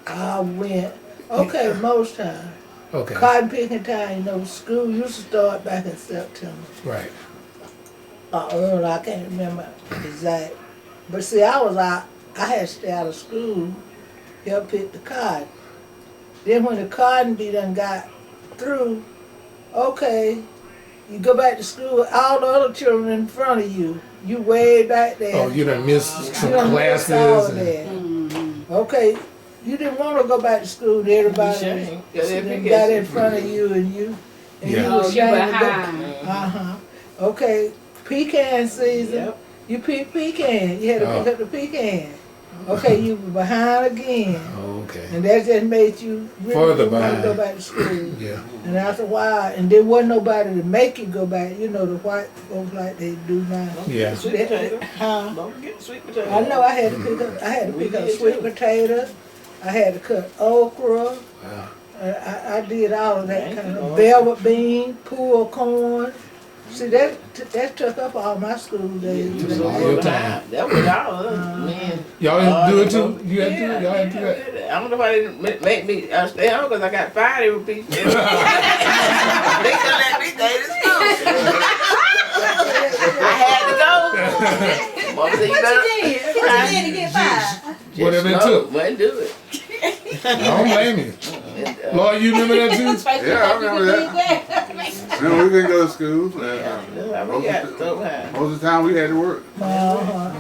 I went. Okay, most time. Okay. Cotton picking time, school used to start back in September. Right. Early, I can't remember exact. But see, I had to stay out of school, help pick the cotton. Then when the cotton bee done got through, okay, you go back to school, all the other children in front of you, you way back there. Oh, you done missed some You done missed classes. all and- that. Okay, you didn't want to go back to school, and everybody Shame. got in front of you, and you Yeah. was Oh, you ashamed to go. behind. Okay, pecan season. You pick pecan. You had to pick up the pecan. Okay, you were behind again. Okay. And that just made you really Further want to behind. go back to school. Yeah. And after a while, and there wasn't nobody to make you go back. The white folks like they do now. Yeah. Sweet potato. Huh? Don't forget the sweet potato. I know I had to pick up. I had to pick up sweet potato. I had to cut okra. Wow. I did all of that kind of velvet bean, pulled corn. See, that took up all my school days. Took all your time. That was all of us, man. Y'all had to do it too? You had to do it? Y'all had to do that? I don't know why they didn't make me stay home because I got fired every piece. They could let me stay to school. I had to go. Mama said, you better. What you did to get fired? Whatever it took. Wouldn't do it. I don't blame you. Lord, you remember that too? Yeah, I remember that. Remember, we couldn't go to school. We got so high. Most of the time we had to work.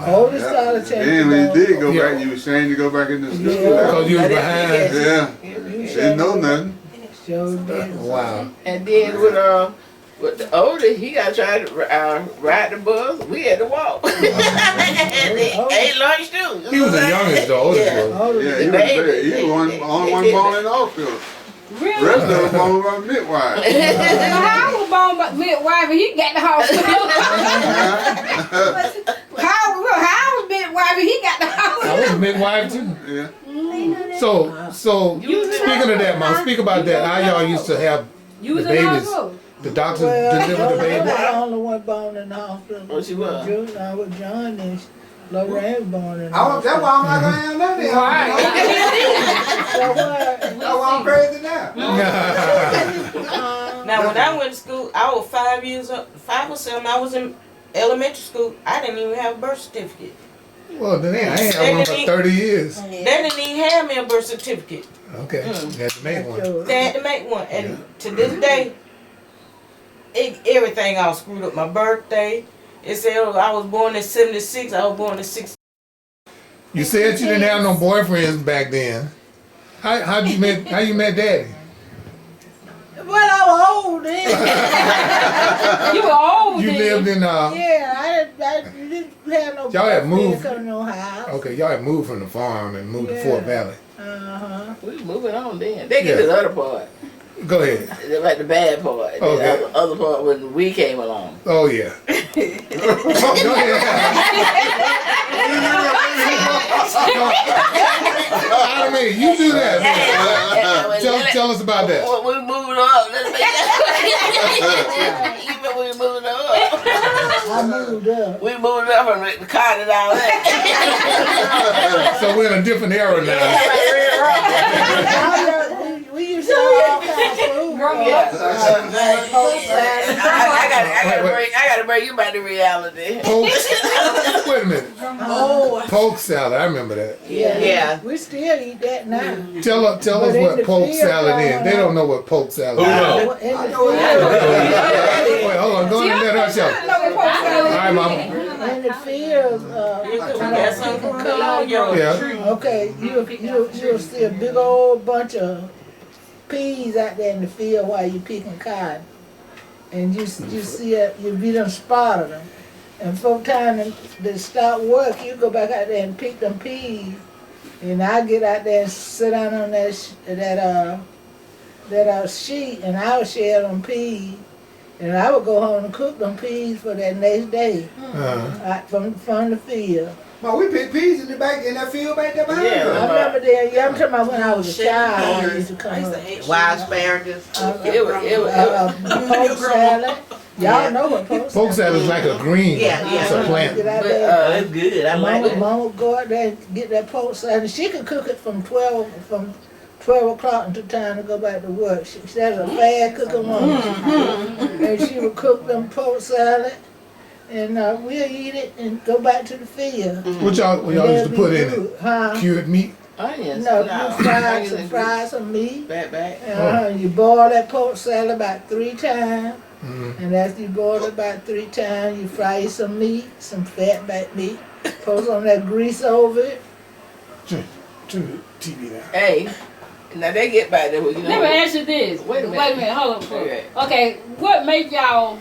Oldest started changing. And when you did go Yeah. back, you were ashamed to go back into school. Because you was behind. Yeah. Didn't know nothing. Sure did. Wow. And then with the older, he got tried to ride the bus. We had to walk. And they ate lunch too. He was the youngest though, oldest Yeah. was. Yeah, he was very, he was only one born in the hospital. Really? The rest of them born by midwife. How was born by midwife and he got the hospital? How was midwife and he got the I hospital? was a midwife too. Yeah. So speaking of that, Mom, speak about that. How y'all used to have You was the in the babies. hospital? The doctors Well, delivered the I baby. was the only one born in the hospital. Oh, she was? I was John and Lorraine was born in the That's hospital. why I'm not gonna have none of them. So what? That's why I'm crazy now. Now, when I went to school, I was 5 years old, 5 or 7. I was in elementary school. I didn't even have a birth certificate. Well, then I ain't had one for 30 years. They didn't even have me a birth certificate. Okay, you had to make one. They had to make one. And to this day, everything all screwed up. My birthday, it said I was born in 76. I was born in 60. You said you didn't have no boyfriends back then. How you met Daddy? Well, I was old then. You were old You then. lived in Yeah, I didn't have no Y'all had moved. boyfriend, no house. Okay, y'all had moved from the farm and moved to Fort Valley. We was moving on then. They get to the other part. Go ahead. Like the bad part. Okay. The other part when we came along. Oh yeah. Go ahead. I mean, you do that. Tell us about that. We moved up. Even we moved up. I moved up. We moved up from the car and all that. So we're in a different era now. We used to have all kinds of food. I gotta bring you back to reality. Wait a minute. Oh, Poke salad. I remember that. Yeah. we still eat that now. Tell us But in what the poke field, salad is. They don't know what poke salad is. Who knows? In the Wait, hold on. Go ahead and let her show. All right, Mama. in the field, We got some from Cologne. Yeah. okay, you'll see a big old bunch of peas out there in the field while you're picking cotton. And you see it, you done spotted them. And for time to start work, you go back out there and pick them peas. And I get out there and sit down on that sheet and I would share them peas. And I would go home and cook them peas for that next day from the field. But we picked peas in that field back there behind Yeah. us. I remember that. Yeah, I'm talking about when I was a child. I used to come home. Wild asparagus. Poke salad. Y'all know what poke Poke salad is like a green. Yeah. It's a plant. Get out there. That's good. I like it. Mama would go out there and get that poke salad. And she could cook it from 12 o'clock until time to go back to work. She was a fast cooking woman. And she would cook them poke salad. And we'll eat it and go back to the field. What y'all used to put in it? Huh? Cured meat? Onions. No, you fry some meat. Back. You boil that pork salad about 3 times. And after you boil it about 3 times, you fry some meat, some fat back meat. Put some of that grease over it. Turn the TV down. Hey, now they get back there. You know. Let me ask you this. Wait a minute. Hold on. Okay. Okay, what made y'all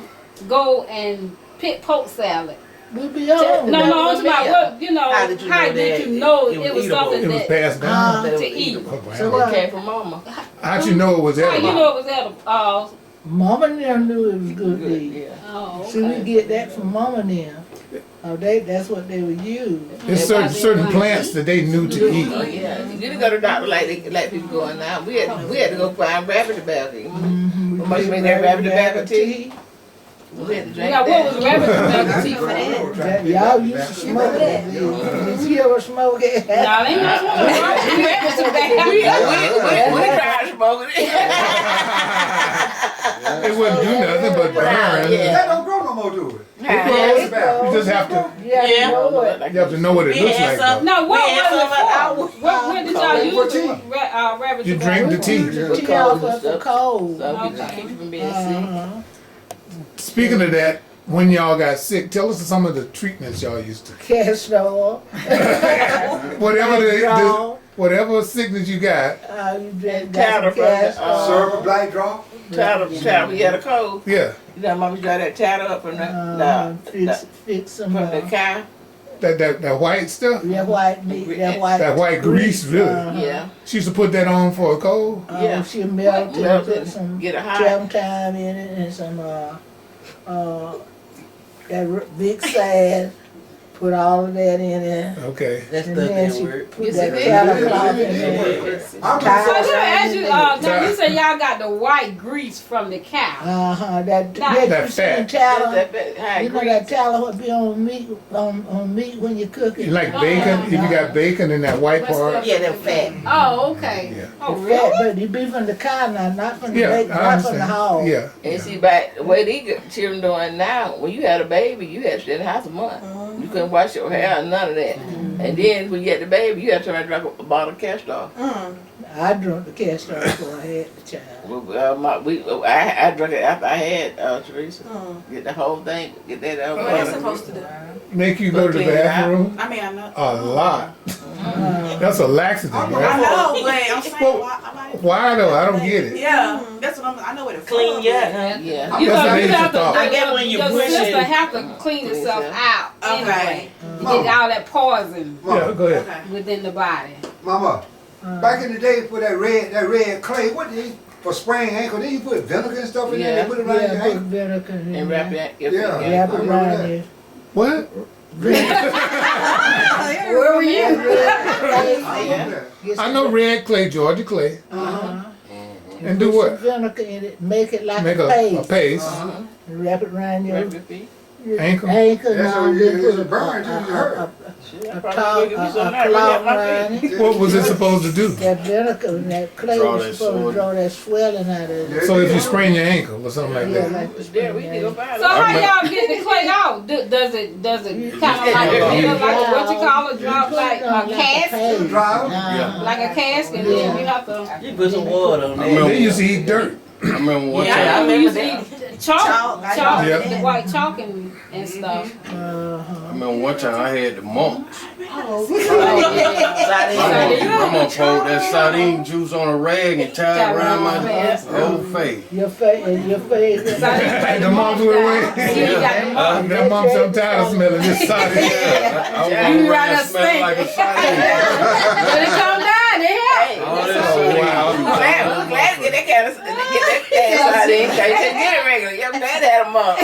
go and pick poke salad? We be on. No, I'm talking about what, How did you know how did that you know it it was was eatable? something It was that passed down. to eat? Oh, wow. So It what? came from Mama. How'd you know it was How you edible? know it was edible? Mama and them knew it was good to eat. Yeah. Oh, See, we okay. get that from Mama and them. Oh, that's what they would use. There's certain plants that they knew to eat. Oh yeah, you didn't go to the doctor like people going now. We had to go find rabbit tobacco. How much made that rabbit tobacco tea? We had to drink Yeah, what was rabbit tobacco tea for that? Y'all used to smoke it. Did you ever smoke it? Y'all ain't no smoking rabbit tobacco. We tried smoking it. It wouldn't do nothing but burn. That don't grow no more, do it? You just have to. Yeah. You have to know what it looks like. though. No, what was it for? When did y'all use the rabbit You tobacco? drink the tea. Tea off of the cold. So we just keep you from being sick. Speaking of that, when y'all got sick, tell us some of the treatments y'all used to. Castor oil. Whatever sickness you got. You drink Powder from the Serve a black draw. powder. We had a cold. Yeah. You know, mama got that powder up from Fix some from the cow. That white stuff. that white meat, That white grease, really. Yeah. She used to put that on for a cold. Yeah. She melted, put some Get it hot. turpentine in it and some that big sand. Put all of that in there. Okay. That And stuff then didn't she work. put Yes, that it did. cattle cloth in there. I'm So let me ask you, now you said y'all got the white grease from the cow. That That you fat. see tallow. That high You know grease. that tallow would be on meat when you cook it. You like bacon? If you got bacon in that white part. Yeah, they're fat. Oh, okay. Yeah. Oh, The really? fat, but it be from the cow now, not from the Yeah, bacon, I not from the understand. hog. Yeah. And see, by the way these children doing now, when you had a baby, you had to stay in the house a month. You couldn't wash your hair, none of that. And then when you had the baby, you had to turn around and drink a bottle of castor oil. I drunk the castor oil before I had the child. I drank it after I had Teresa. Get the whole thing, get that out. What am I supposed to do? Make you go to the Clean it out. bathroom I mean, I'm not. a lot. That's a laxative, I right? know, but I'm saying Well, why? Why though? I don't get it. Yeah, that's what I know what it Clean, yeah. Yeah. You That's know, an you ancient have to, thought. I get when you your push sister it. have to clean itself out anyway. Okay. To get all that poison Yeah, go ahead. Okay. within the body. Mama, back in the day for that red clay, what did you, for spraying ankle, did you put vinegar and stuff in there? Yeah. They put it around your Yeah, put ankle? vinegar in And wrap there. it. Yeah. Wrap it I remember around that. you. What? Where were you? I remember that. I know red clay, Georgia clay. And do Put what? some vinegar in it, make it like Make a a paste. paste. And wrap it around your Wrap your feet. Ankle. ankle. That's now, what and it then is. put It burns, you hurt. Shit, a probably give me some of that. cloth My around feet. it. What was it supposed to do? That vinegar and that clay Draw was that supposed to swelling. draw that swelling out of it. So if you sprain your ankle or something like Yeah, that. like the There, we spring can go ankle. buy So how y'all get the clay off? Does it kind of like what you call it, drop like a cast, Dry. like a cask, and then you have to. You put some water on I there. They used to eat dirt. remember one Yeah, time. I remember remember chalk, Yep. the white chalk and stuff. I remember one time I had the mumps. Sardine. I'm gonna pour that sardine juice on a rag and tie it around my whole face. Your face. The moms went away. That mom's so tired of smelling this sardine. I was You running rather around smelling like a sardine. But it come down, it help. All that Oh, sardine wow. juice I'm glad to get that kind of get it regular. Yeah, I'm glad to have a mom.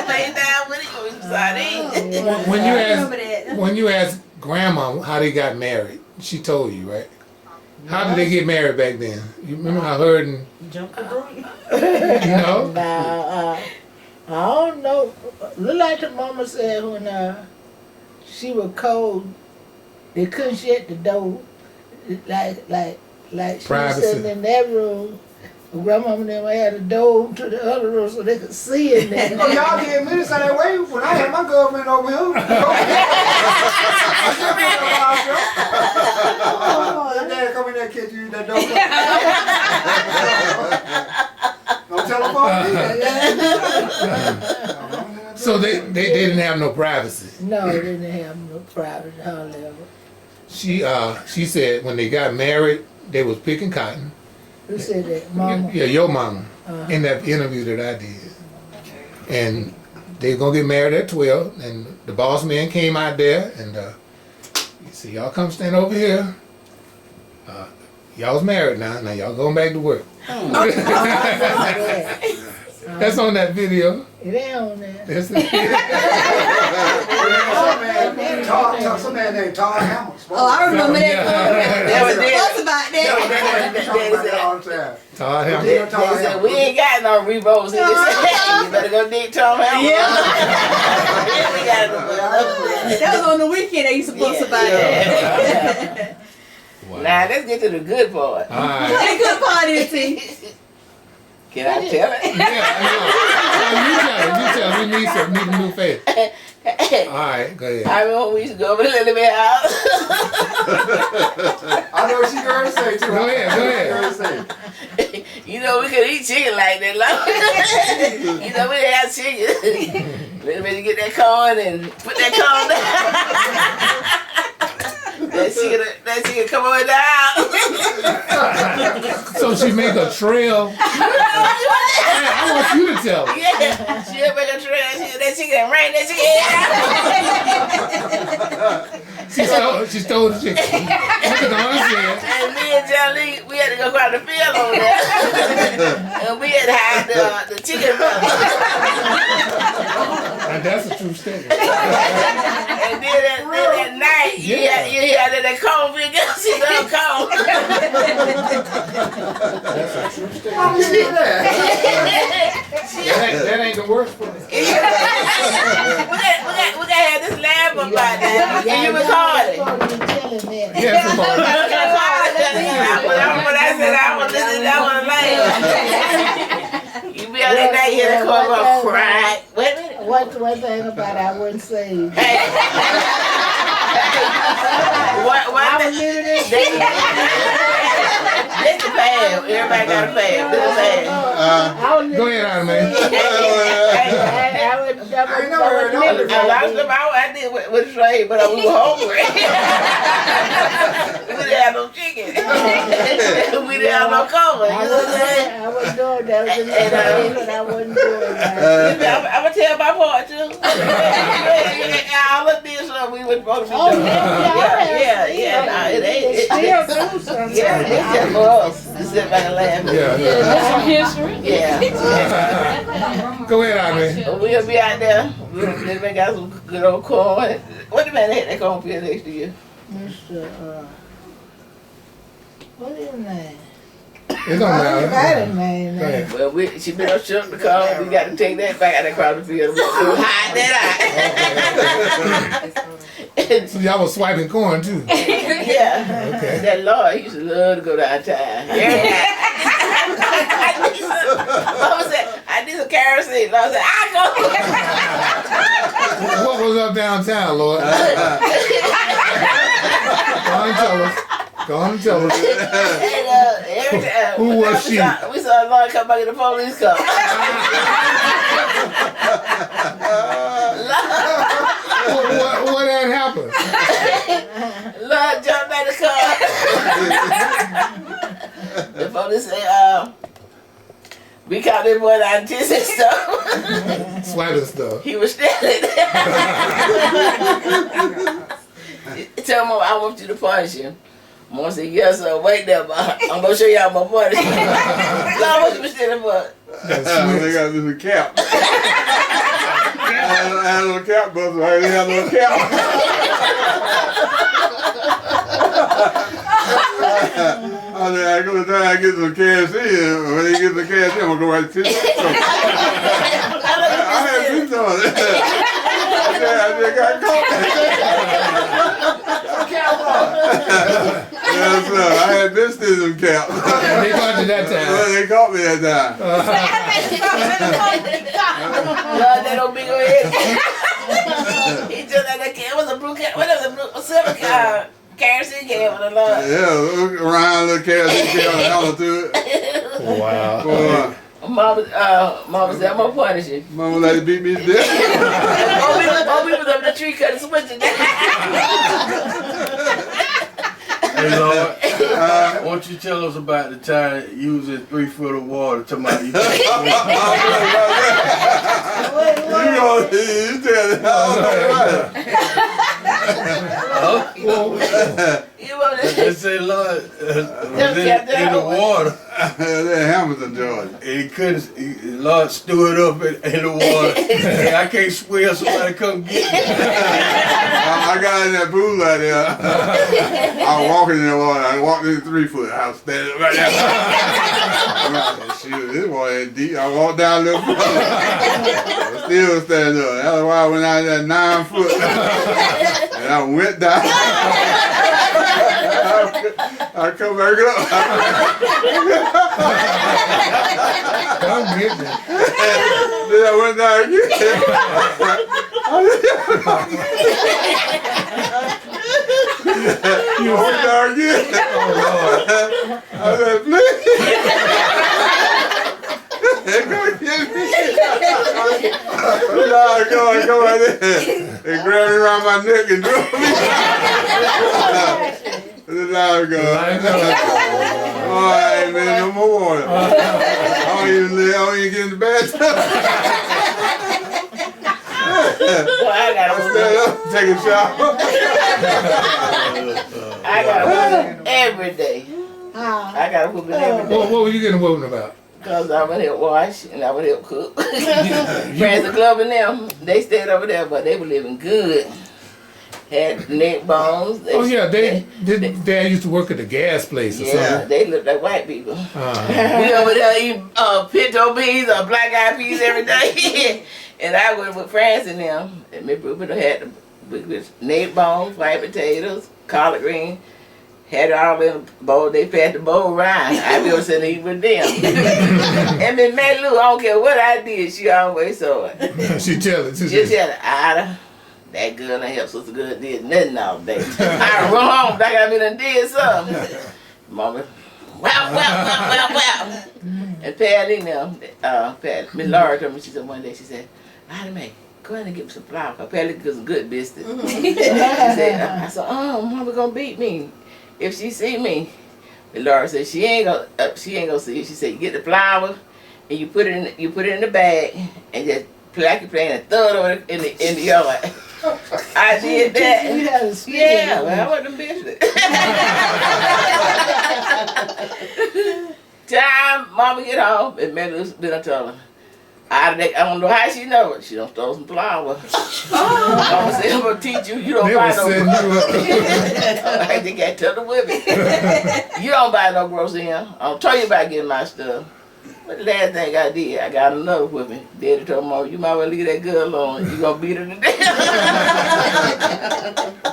Lay down with it, sardine. When you ask grandma how they got married, she told you, right? How did they get married back then? You remember how her and Jump the broom. you know? I don't know. Look like the mama said when she was cold, they couldn't shut the door. Like she was Privacy. sitting in that room. Grandmama and them had a door to the other room so they could see in there. Oh, y'all did me that way when I had my girlfriend over here. Your dad come in there and catch you in that door. Don't tell him. So they didn't have no privacy. No, they didn't have no private however. She said when they got married, they was picking cotton. Who said that? Mama? Yeah, your mama, in that interview that I did. And they were gonna get married at 12, and the boss man came out there, and he said, y'all come stand over here. Y'all's married now y'all going back to work. That's on that video. It ain't on there. That's the Some man named Todd Hammer. Oh, I remember that. That was What's about that? Todd Hammer. They said, we ain't got no Reeboks in this. You better go dig Tom Hammer. Yeah. We got That was on the weekend they used to post about that. Wow. Now let's get to the good part. All right. What a good party, T. Can I tell it? You tell. We need a new face. All right, go ahead. I remember we used to go over to the Lily Bear house. I know what she gonna say too. Go ahead. You know, we could eat chicken like that. You know, we didn't have chicken. Little bit to get that corn and put that corn down. That chicken come on down. So she make a trail. I want you to tell me. Yeah, she'll make a trail. That chicken rain that chicken. She stole the chicken. Look at all this here. And me and Jelly, we had to go across the field over there. And we had to hide the chicken. And that's a true statement. And then at night, you had that corn field. She love corn. That's a true statement. How you do that? That ain't the worst part. We gotta have this lab about that. Can you record it? Yes, it's hard. When I said I was listening, I was like, you be out that night, you hear the corn go cry. Wait a minute. One thing about I wouldn't say. What I was living in This the pad. Everybody got a pad. This the pad. Go ahead, Anna Mae. A lot of stuff I did with trade, but we were hungry. We didn't have no chicken. We didn't have no corn. You know what I'm saying? I wasn't doing that. But I wasn't doing that. I'm going to tell my part too. All of this stuff we were supposed to be doing. Yeah. No, it ain't. Still do something. Yeah, it's just for us to sit back and laugh. That's some history. Yeah. Go ahead, Anna Mae. We'll be out there. They got some good old corn. What the man had that cornfield next to you? Mr. What is his name? It don't matter. His name. Go ahead. Well, she been up shook the corn. We got to take that back out of the field. We hide that out. So y'all was swiping corn too. Yeah. Okay. That Lord, he used to love to go downtown. Yeah. Mama said, I need some kerosene. Lord said, I go. What was up downtown, Lord? Go on and tell us. Go on and tell us. And, every time, Who was she? We saw Lord come back in the police car. What had happened? Lord jumped out the car. The police said, we caught this boy out and stuff. Swiping stuff. He was stealing. Tell him, I want you to punish him. Mom said, yes, sir. Wait there, but I'm going to show y'all my punishment. Lord, what you been stealing for? They got this cap. I had a little cap, but I didn't have no cap. I said, I go down, I get some KFC, and when they get the KFC, I'm going to go right to the I had pizza on it. I just got caught. Yes, sir. I had this season cap. They caught you that time. Well, they caught me that time. Lord, that old big old head. He just had that can. What was a blue can? What was a silver can? Kerosene can with a Lord. Yeah, around little KFC can and all to it. Wow. Mama said, I'm going to punish you. Mama let it beat me to death. Bobby was up in the tree cutting switching. Hey Lord, why don't you tell us about the time using 3 foot of water to my you You tell it. You want They to say Lord was kept in the water. They're in Hamilton, Georgia. And he couldn't, Lord stood up in the water. Hey, I can't swim, somebody come get me. I got in that pool out there. I was walking in the water. I walked in the 3 foot. I was standing right there. Shoot, this water ain't deep. I walked down a little further. I still standing up. That's why I went out there 9 foot. And I went down. I come back up. I'm getting it. Then I went down again. You went down again. I said, please. They're gonna get me. Lord, come on there. They grabbed me around my neck and drove me. Lord, God. Oh, I ain't been no more water. I don't even get in the bathtub. I gotta Stand up, take a shower. I gotta whoop every day. I gotta whoop it every day. What were you getting whooping about? Because I would help wash and I would help cook. Friends of Club and them, they stayed over there, but they were living good. Had neck bones. Dad used to work at the gas place or something. They looked like white people. We over there eating pinto beans or black eyed peas every day. And I went with friends and them. And my brother had the neck bones, white potatoes, collard green. Had it all in a bowl. They passed the bowl around. I be sitting eating with them. And then man, Lou, I don't care what I did, she always saw it. She tell it. She tell it, Ida, that girl ain't help Sister Good did nothing all day. I run home like I been and did something. Mama, wow. And Patty and them, Miss Laura told me, she said one day, she said, Ida, man, go ahead and get me some flour. Cause Patty got some good biscuits. She said, I said, oh, Mama gonna beat me if she see me. And Laura said she ain't gonna see you. She said you get the flour and you put it in the bag and just plack it and throw it over in the yard. I did that. Yeah, well, I wasn't business. Time Mama get home and Melly's been a tell her. I don't know how she know it. She don't throw some flour. Mama said, I'm gonna teach you. You don't buy no groceries. I think I tell the women. You don't buy no groceries here. I'll tell you about getting my stuff. But the last thing I did, I got another whipping. Daddy told Mama, you might well leave that girl alone. You gonna beat her to death.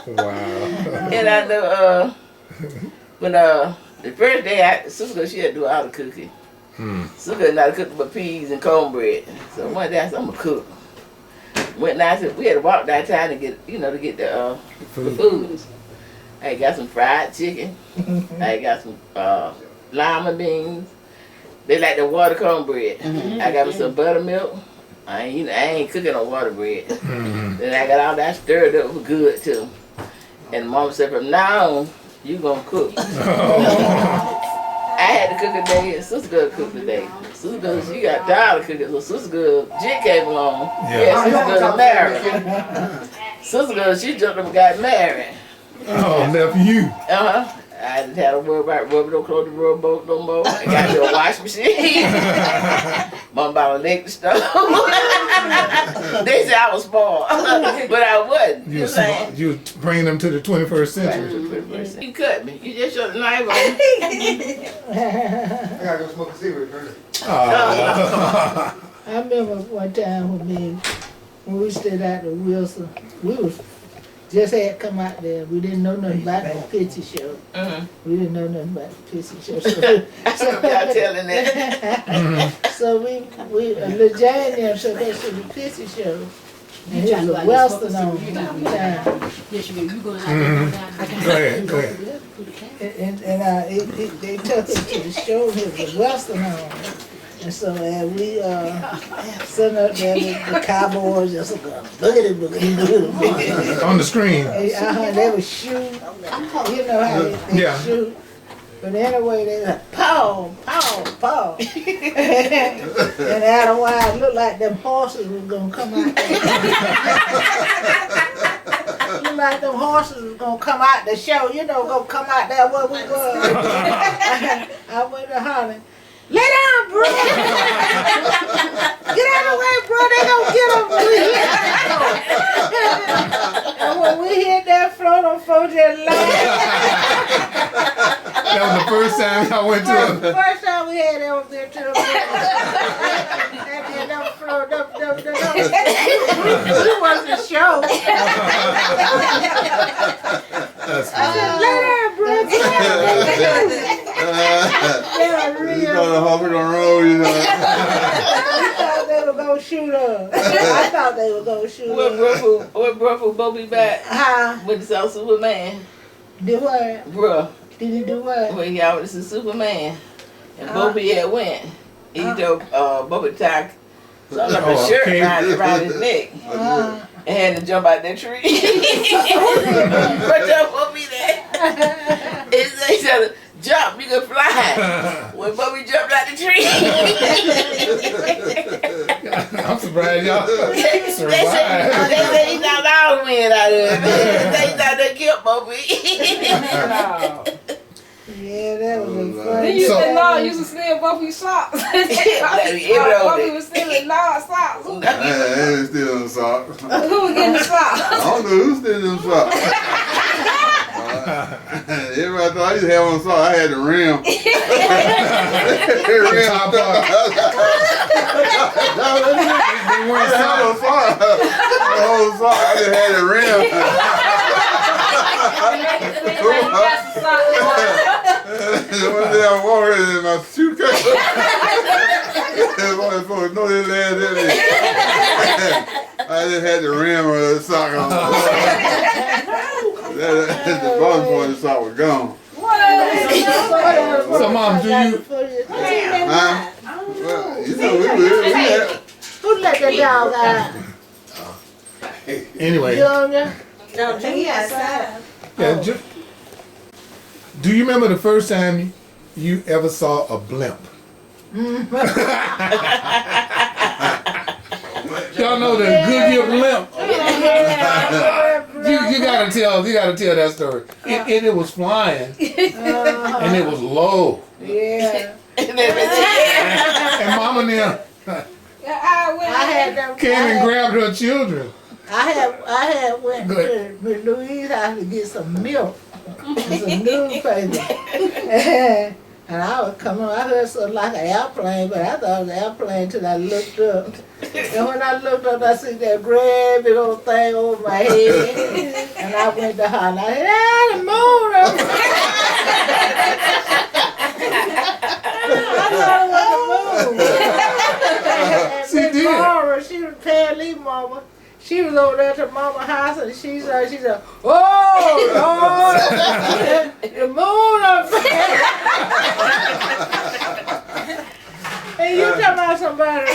Wow. And I know when the first day, Sister, she had to do all the cooking. Sister not cook but peas and cornbread. So one day I said, I'm gonna cook. Went down to, we had to walk downtown to get the food. I got some fried chicken. I got some lima beans. They like the water cornbread. I got me some buttermilk. I ain't cooking no water bread. Then I got all that stirred up for good too. And Mama said, from now on, you gonna cook. I had to cook a day and Sister Girl cooked today. Sister Girl, she got tired of cooking, so Sister Girl, Jit came along. Yeah, Sister Girl married. Sister Girl, she jumped up and got married. Oh, left you. I didn't have to worry about rubbing no clothes, rub boat no more. I got me a wash machine. Mom bought an electric stove. They said I was small, but I wasn't. You bringing them to the 21st century. Right. You cut me. You just shut the knife on me. I gotta go smoke a cigarette first. I remember one time when we stayed out at Wilson, we was just had come out there. We didn't know nothing about the picture show. We didn't know nothing about the picture show. So y'all telling that. So we little Jane them showed us to the picture show. And it was a Western on the time. Yes, you going out there. Go ahead. And they took us to the show. It was a Western on. And so we sitting up there with the cowboys just boogity. On the screen. They would shoot. You know how they shoot. But anyway, they were pow, pow, pow. And after a while, it looked like them horses were going to come out there. Look like them horses was gonna come out the show, you know, gonna come out there where we were. I went to holler. Lay down, bro. Get out of the way, bro. They gonna get them when we hit that floor. And when we hit that floor, them folks just laughed. That was the first time I went to a... First time we had that was there too. And then them floor, we wasn't sure. That's I said, lay down, bro. Get out of the way. You know the hawker gonna roll, you know. I thought they were gonna shoot us. I thought they were gonna shoot us. What bro Bobby back? Huh? When he saw Superman. Did what? Bruh. Did he do what? When y'all went to see Superman. And Bobby had went. He told Bobby tied something like a shirt around his neck. And had to jump out that tree. But y'all Bobby there. He said, jump, you can fly. When Bobby jumped out the tree. I'm surprised y'all They survived. said he knocked all the wind out of it. They thought they killed Bobby. Yeah, that was a Then funny. you said, no, you used to steal both your socks. Bobby was stealing Lord's socks. I ain't stealing them socks. Who was getting the socks? I don't know who's stealing them socks. Everybody thought I used to have on socks. I had the rim. The top part. They weren't I had no socks. The whole sock. I just had the rim. One day I'm walking in my suitcase. One folks know they laughed at me. I just had the rim of the sock on. The bottom part of the sock was gone. So, Mom, do you... Huh? Well, you know, we had... Who let the dog out? Anyway. Junior? No, Junior outside. Yeah, do you remember the first time you ever saw a blimp? Y'all know the Goodyear blimp. You gotta tell that story. It was flying and it was low. Yeah. And Mama now came and grabbed her children. I had went to Louise's house to get some milk and some newspaper. And I was coming, I heard something like an airplane, but I thought it was an airplane until I looked up. And when I looked up, I see that great big old thing over my head. And I went to her and I said, ah, the moon. I thought it was the moon. She did. Laura, she was paying Lee mama. She was over there to mama's house and she said, oh, Lord, the moon up there. And you talking about somebody running.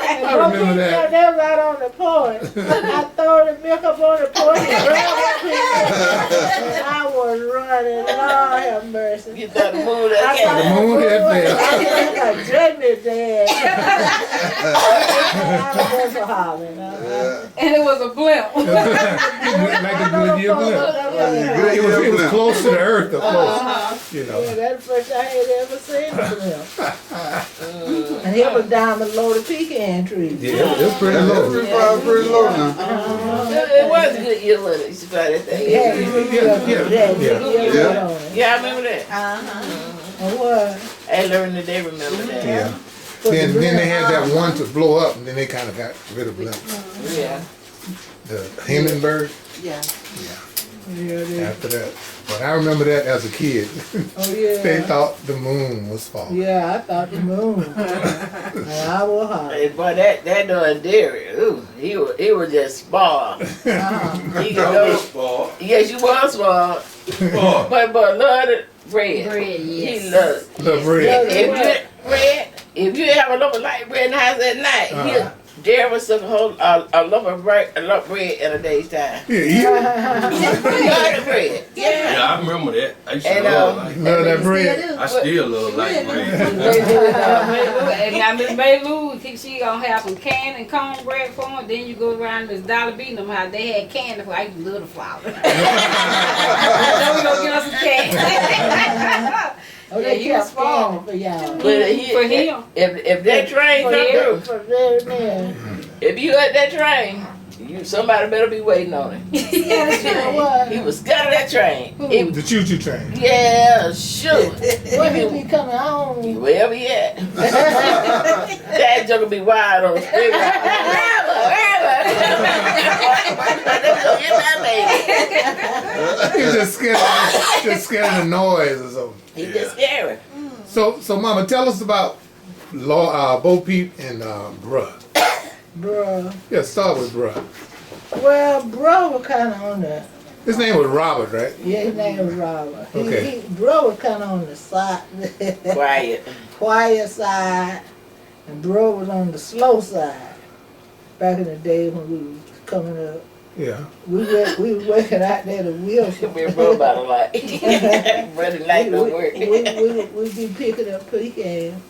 I remember that. They was out on the porch. I threw the milk up on the porch and grabbed up here. And I was running. Lord have mercy. You thought the moon I thought The moon had I failed. was like, goodness, Dad. I was just hollering. And it was a blimp. Like a Goodyear blimp. It was close to the earth, of course. You know. Yeah, that's the first I had ever seen him. And he was down below the pecan tree. Yeah, it was pretty low. Pretty low now. It was a good year when it used to fly that thing. Yeah, I remember that. What? I learned that they remember that. Yeah. Then they had that one to blow up, and then they kind of got rid of blimps. Yeah. The Hindenburg. Yeah. After that. But I remember that as a kid. Oh, yeah. They thought the moon was falling. Yeah, I thought the moon. And I was hot. Hey, boy, that darn Derry, ooh, he was just spoiled. He could go, yes, you was spoiled. But love the bread. Bread, yes. He loved it. The bread. If you have a little light bread in the house at night, Jerry was took a whole a lump of bread in a day's time. Yeah, Garlic bread. Yeah, I remember that. I used to And, love like love that bread. I still love like bread. And now Miss Maylou, she gonna have some canned and cornbread for them. Then you go around Miss Dollar B and them how they had candy for. I used to love the flour. Then we gonna get us some candy. Oh, they he was kept small. for y'all. But For him. if that train For come them, through, for them, yeah. if you at that train, somebody better be waiting on him. He was scared of that train. The choo-choo train. Yeah, sure. When he be coming home, Wherever he at. That joke will be wild on the street. He was just scared of the noise or something. He just scary. So Mama, tell us about Bo Peep and Bruh. bruh. Yeah, start with Bruh. Well, bruh was kind of on the, His name was Robert, right? yeah, his name was Robert. Okay. Bruh was kind of on the side, quiet side, and bruh was on the slow side. Back in the day when we was coming up. Yeah. We was working out there to Wilson. We bro about a lot. Brother like no work. We be picking up pecan.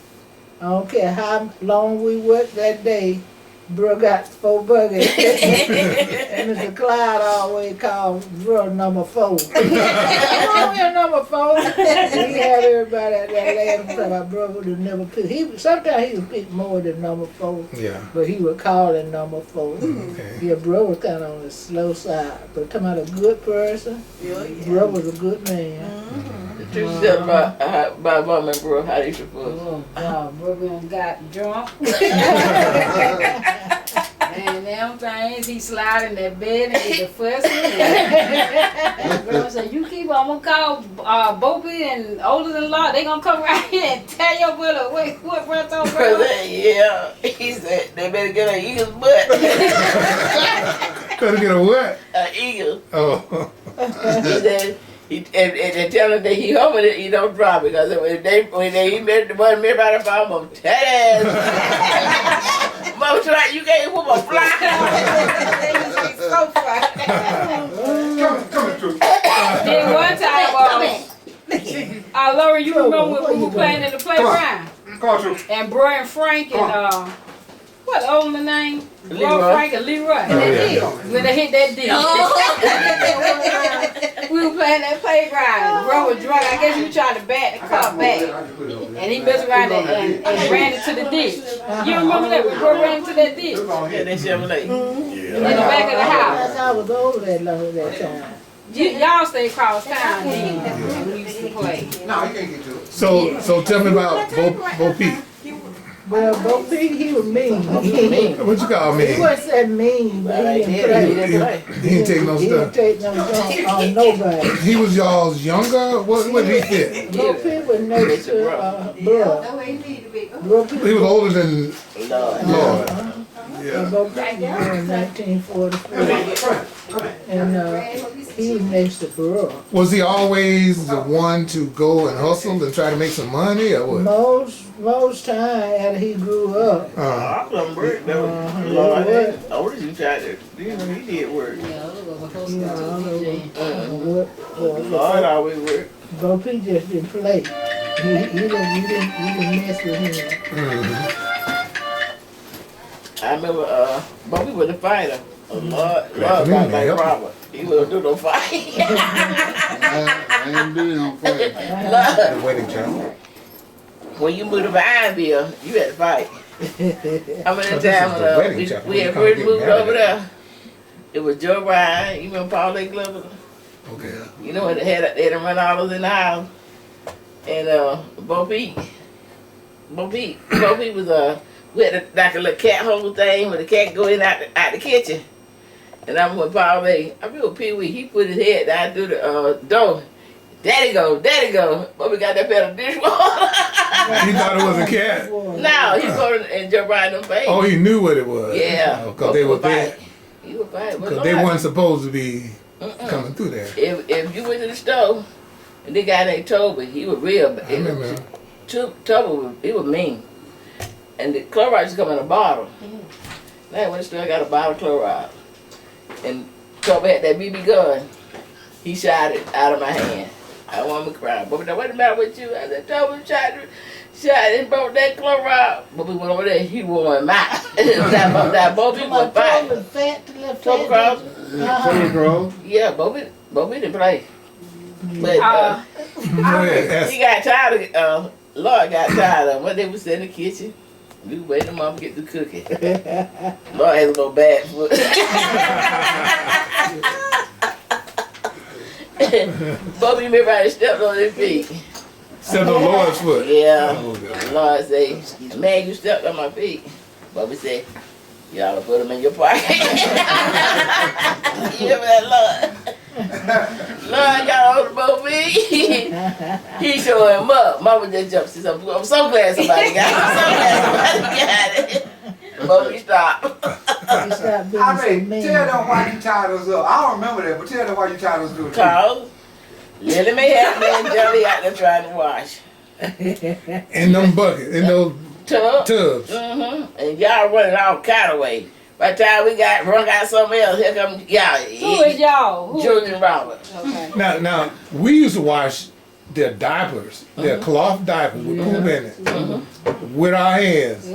I don't care how long we worked that day. Bro got 4 buckets. And Mr. Clyde always called bro number 4. Come on here, number 4. And he had everybody out there laughing because our bro would have never picked. Sometimes he would pick more than number 4. Yeah. But he would call it number 4. Okay. Yeah, bro was kind of on the slow side. But talking about a good person, bro was a good man. The truth is about mom and bro, how they should feel. Oh, God, bro got drunk. And them things, he slide in that bed and get the fussing. And bro said, you keep on, I'm gonna call Bopey and older-in-law. They gonna come right here and tell your brother what bro told bro. Yeah, he said they better get an eagle's butt. Better get a what? An eagle. Oh. He said, and they tell him that he home it, he don't drop it because when he met the one me by the phone, I'm tell Mama try you can't whoop a fly. So fly. Then one time, Laura, you remember when we were playing in the playground? Come on, True. And Bro and Frank and what old the name? Bro, Frank and Leroy. When they hit that deal. We were playing that playground. Bro was drunk. I guess he tried to bat the car back. And he messed around and ran into the ditch. You remember that when Bro ran into that ditch? Yeah, they Chevrolet. In the back of the house. I was over that time. Y'all stay across town then when we used to play. No, you can't get to it. So tell me about Bo Peep. Well, Bo Peep, he was mean. What you call He me? wasn't that mean, but he didn't play. He didn't take no He didn't stuff. take no junk on nobody. He was y'all's younger? What did he fit? Bo Peep was next to Bro. Bo Peep He was older than Lord. Yeah. Bo Peep was born in 1944. And he was next to Bro. Was he always the one to go and hustle and try to make some money or what? Most time after he grew up. I was work though. Lord, what did you try to? You know, he did work. Lord always work. Bo Peep just didn't play. You didn't mess with him. I remember Bobby was a fighter. Lord got like Robert. He wouldn't do no fight. I ain't doing no fight. The wedding child. When you moved to Vineville, you had to fight. I remember that time when we had first moved over there. It was Joe Ryan. You remember Paul Lake Glover? Okay. You know when they had run all those in the house. And Bo Peep was we had like a little cat hole thing where the cat go in out the kitchen. And I went Paul Lake. I remember Pee Wee, he put his head down through the door. Daddy go. But we got that pair of dishwater. He thought it was a cat. No, he put it in Joe Ryan them face. Oh, he knew what it was. Yeah. Because they were there. He was fighting. Because they weren't supposed to be coming through there. If you went to the store, and the guy named Toby, he was real. I remember. Toby, he was mean. And the Clorox come in a bottle. I went to the store, I got a bottle of Clorox. And Toby had that BB gun. He shot it out of my hand. I want me to cry. But what the matter with you? I said, Toby shot and broke that Clorox. But we went over there, he wore him out. That Bobby was fine. Toby Cross. Toby Cross. Yeah, Bobby didn't play. But he got tired of Lord got tired of him. One day we sat in the kitchen. We were waiting for Mom to get the cooking. Lord has a little bad foot. Bobby remember how he stepped on his feet. Stepped on Lord's foot. Yeah. Lord say, man, you stepped on my feet. Bobby said, y'all put them in your pocket. You remember that, Lord? Lord got on the both feet. He showed him up. Mama just jumped. She said, I'm so glad somebody got it. Bobby stopped. I mean, tell them why you tied us up. I don't remember that, but tell them why you tied us up. Cause Lily may have me and Jelly out there trying to wash. In them buckets, in those tubs. Mm-hmm. And y'all running all kind of way. By the time we run out something else, here come y'all. Who is y'all? George and Robert. Okay. Now, we used to wash their diapers, their cloth diapers with poop in it, with our hands,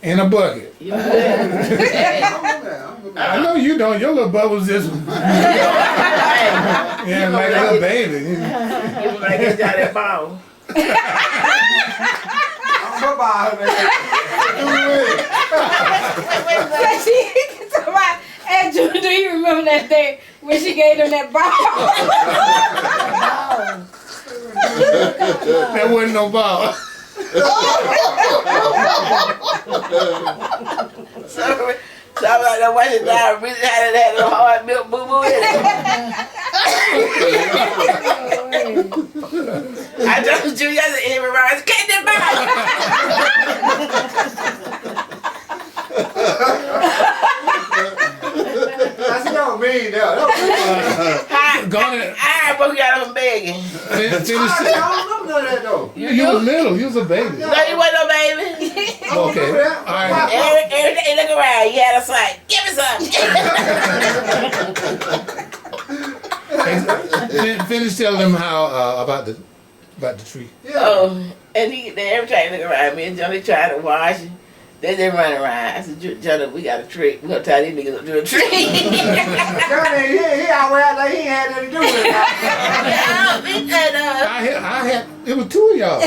in a bucket. I know you don't. Your little butt was just, yeah, like a little baby. You was like it's got that ball. And do you remember that day when she gave him that ball? That wasn't no ball. So I'm like, that wasn't that really had a hard milk boo boo in it. I told you yesterday, every rise, get that That's no mean though. I broke you out of begging. Finish it. I don't remember none of that though. You was little. You was a baby. No, you wasn't no baby. Okay. All right. Every day look around, you had a sight. Give me some. Finish telling them how about the tree. Yeah. Oh, and every time they look around, me and Johnny trying to wash it. They run around. I said, Johnny, we got a trick. We're going to tie these niggas up to a tree. Johnny, he always act like he ain't had nothing to do with it. It was two of y'all. I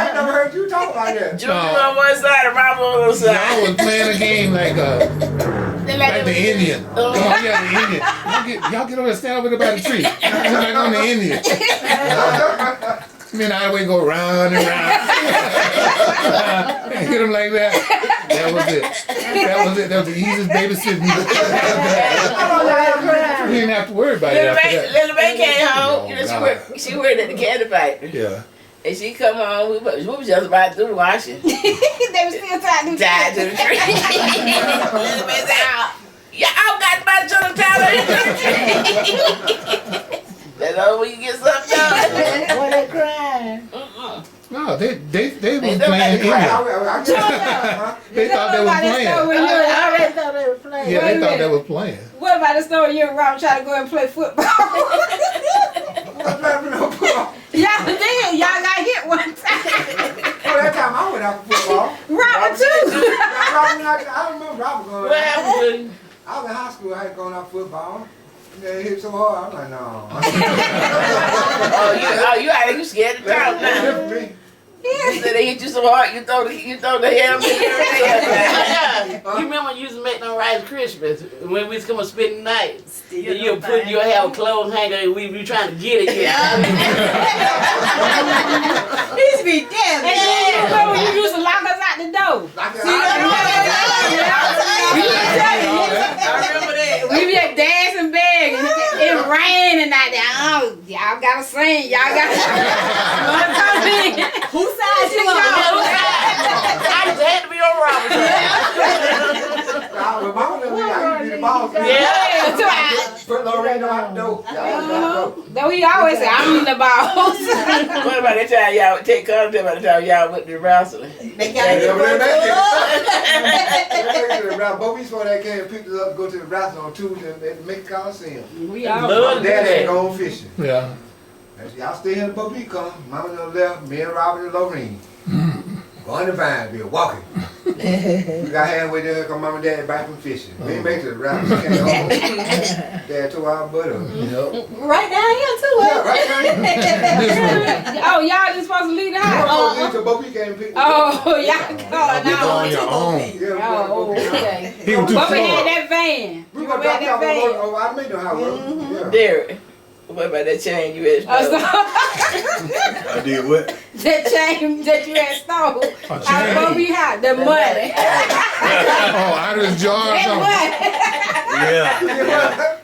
ain't never heard you talk like that. Junior on one side and Robert on the other side. Y'all was playing a game like the Indian. Oh, yeah, the Indian. Y'all get over there, stand over there by the tree. Like on the Indian. Me and I would go round and round. Hit him like that. That was it. That was the easiest babysitting. We didn't have to worry about it after that. Little May came home. You know, she worked at the candy factory. Yeah. And she come home, we was just about to do the washing. They were still tied to the tree. Little May said, y'all got about to tie to the tree. That's all we can get something done. Were they crying? No, they was playing Indian. They thought they was playing. They thought they were playing. Yeah, they thought they was playing. What about the story you and Robert tried to go and play football? Y'all did. Y'all got hit one time. That time I went out for football. Robert too. I remember Robert going. What happened? I was in high school. I had gone out football. They hit so hard. I'm like, no. you scared to talk now. You said they hit you so hard, you throw the helmet in You remember when you used to make them Rice Krispies when we used to come and spend the night? You'll have a clothes hanger and we be trying to get it. He used to be damn. You remember when you used to lock us out the door? I remember that. We be dancing big and it raining out there. Oh, y'all gotta sing. Y'all gotta come in. Whose side you on? I just had to be on Robert's side. I used to be the boss. Yeah, Put Lorraine out the door. though he always say, I'm the boss. What about the time y'all would take contact about the time y'all went to wrestling? They got it. But we saw that game, picked us up, go to the wrestling on Tuesday and make a Coliseum. We all My dad had gone fishing. Yeah. Y'all stay here in the Bobby come. Mama on the left, me and Robert and Lorraine. Going to Vineville, walking. We got halfway there, cause Mama and Dad back from fishing. We didn't make it to the round. We came home. Dad tore our butt up. Right down here too. Yeah, right now. Oh, y'all just supposed to leave the house? To Bobby came and picked us up. Oh, y'all going On out. your own. Yeah, we Oh, went to Bobby. okay. He was too But we had far. that van. We You gonna had drop that y'all van. on I made know how it works. Derek, what about that chain you had Oh, stolen? so- I did what? that chain that you had stole. Out of Bobby house. The money. Oh, out of his jar or That something. money. Yeah.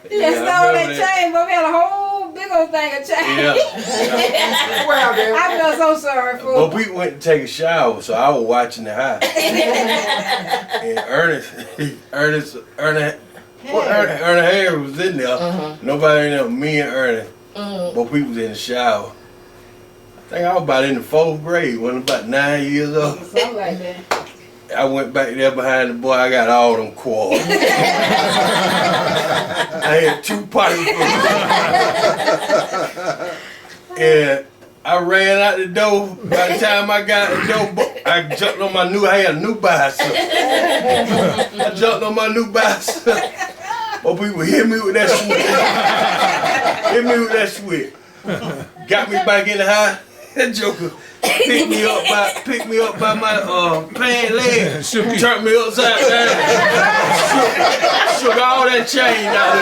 He had Yeah, I stole that remember that. chain, but we had a whole big old thing of change. Yeah. Well, then. I feel so sorry for But we went to take a shower, so I was watching the house. And Ernest Harris was in there. Nobody in there, me and Ernest. But we was in the shower. I think I was about in the 4th grade, wasn't about 9 years old. something like that. I went back there behind the boy, I got all them quarters. I had 2 pockets full. And I ran out the door. By the time I got out the door, I jumped on my I had a new bicycle. I jumped on my new bicycle. But people hit me with that switch. Got me back in the house. That joker picked me up by my pant leg, turned me upside down, shook all that chain out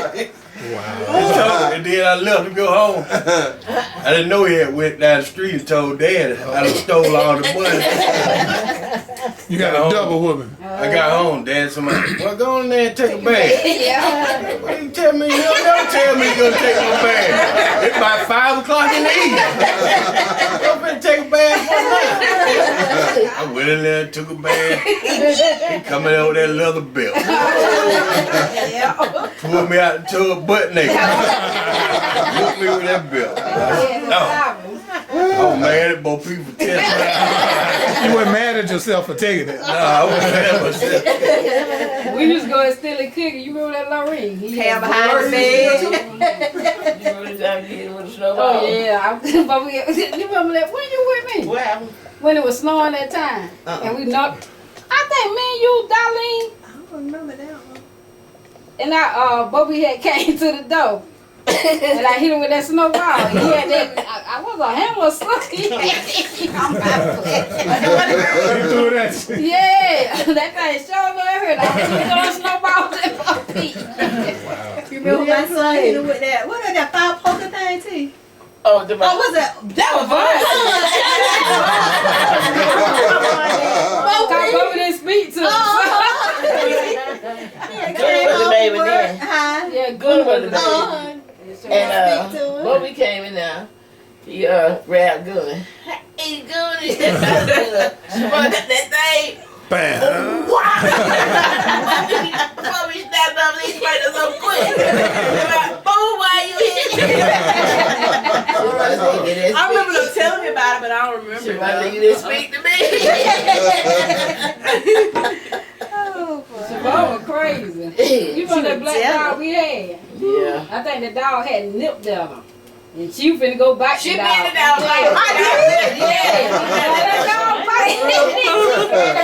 of me. Wow. And then I left to go home. I didn't know he had went down the street and told Dad I done stole all the money. You got a double whooping. I got home, Dad, somebody, well, go on there and take a bath. Yeah. What you tell me? You don't tell me you're gonna take no bath. It's about 5 o'clock in the evening. I'm gonna take a bath one night. I went in there and took a bath. He coming out with that leather belt. Pulled me out the tub butt naked. Whooped me with that belt. Oh man, it both people tell me. You weren't mad at yourself for taking it. Nah, I wasn't mad at myself. We just go and steal a cookie. You remember that Lorraine? Ham behind the bed. You remember the time you hit it with a snowball? Oh yeah. But you remember that? When you with me? What happened? When it was snowing that time. And we knocked. I think me and you, Darlene, I don't remember that one. and Bobby had came to the door. And I hit him with that snowball. He had that, I was a hammer or something. You threw that shit. Yeah, that thing sure would have hurt. I was throwing snowballs at my feet. You remember my son hit him with that? What is that 5 poker thing too? Oh, the Oh, was that? That was fun. Cause Bobby didn't speak to him. Good was the baby then. Yeah, good was the baby. And Bobby came in there. He grabbed Gunny. Hey Gunny. Spun that thing. Bam. Bobby snapped up these fighters so quick. Boom, why you hit me? I remember them telling me about it, but I don't remember. She might you didn't speak to me. Siobhan was crazy. You know that black dog we had? Yeah. I think the dog had nipped at her. And she was finna go bite the dog. She bit the dog. Yeah. That dog bite.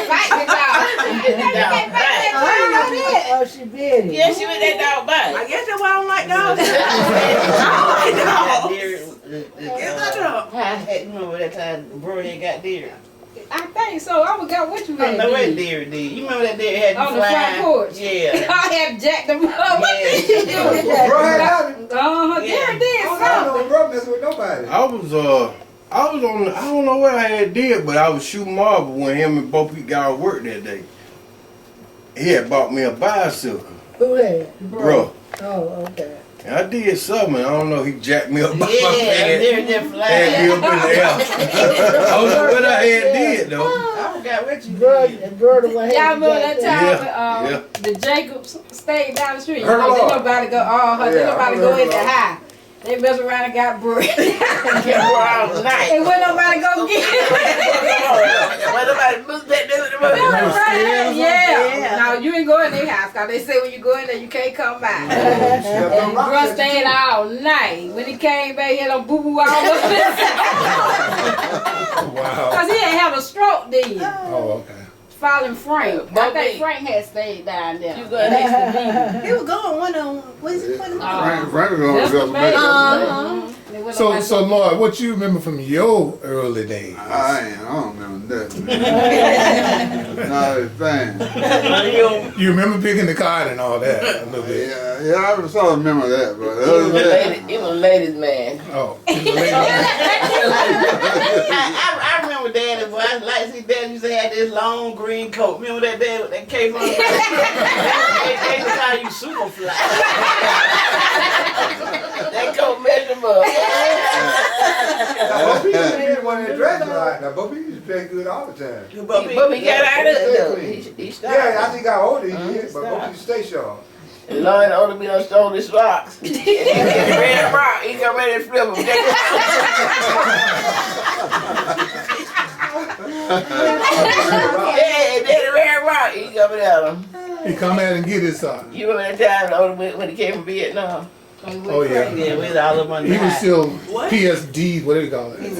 Bite the dog. Oh, she bit it. Yeah, she bit that dog bite. I guess that's why I don't like dogs. Remember that time Brody got deer? I think so. I forgot what you I don't had. know what did. deer did. You remember that deer had On the front porch. Yeah. I have jacked them up. What did you do? Bro had out it. Derek did I something. don't know, bro, messing with nobody. I was on, I don't know what I had did, but I was shooting marble when him and Bo Peep got off work that day. He had bought me a bicycle, Who had? bro. Oh, okay. I did something. I don't know. He jacked me up by my Yeah, pants. they're just flying. Had me up in the air. I don't know what I had did though. I forgot what you Brother, did. brother went Y'all ahead remember and that got time Yeah. the Jacobs stayed down the street? You Her know, didn't Lord. nobody go, didn't Yeah, nobody her go in the Lord. high. They messed around and got bread. Kept her all night. And when nobody go get it. When nobody moved that there with the Right, mother. yeah. No, you ain't go in their house, cause they say when you go in there, you can't come back. And bruh stayed all night. When he came back, he had a boo boo all over his Wow. Cause he had had a stroke then. Oh, okay. Following Frank. I think Frank had stayed down there. You got next to He was going one on, what is it, one of my? Frank was on That's Gibson what made Family. So Lord, what you remember from your early days? I don't remember nothing. Not a thing. You remember picking the card and all that a little bit. Yeah, I sort of remember that, but other than that, He was a ladies' man. Oh. I remember Daddy, boy. I like to see Daddy used to have this long green coat. Remember that Daddy with that cape on? They used to call you Superfly. That coat messed him up. Now, Bubby used to one that dressed like. Now, Bubby used to play good all the time. But he got out of it though. He stopped. Yeah, I think he got older, he did, but Bubby used to stay sharp. And Lloyd ought to be done stole his rocks. And he ran a rock. He got ready to flip him. Yeah, and then he ran a rock. He coming at him. He come out and get his son. You remember that time when he came from Vietnam? Oh yeah. Yeah, we was all up on He was still PSD, what do you call it? And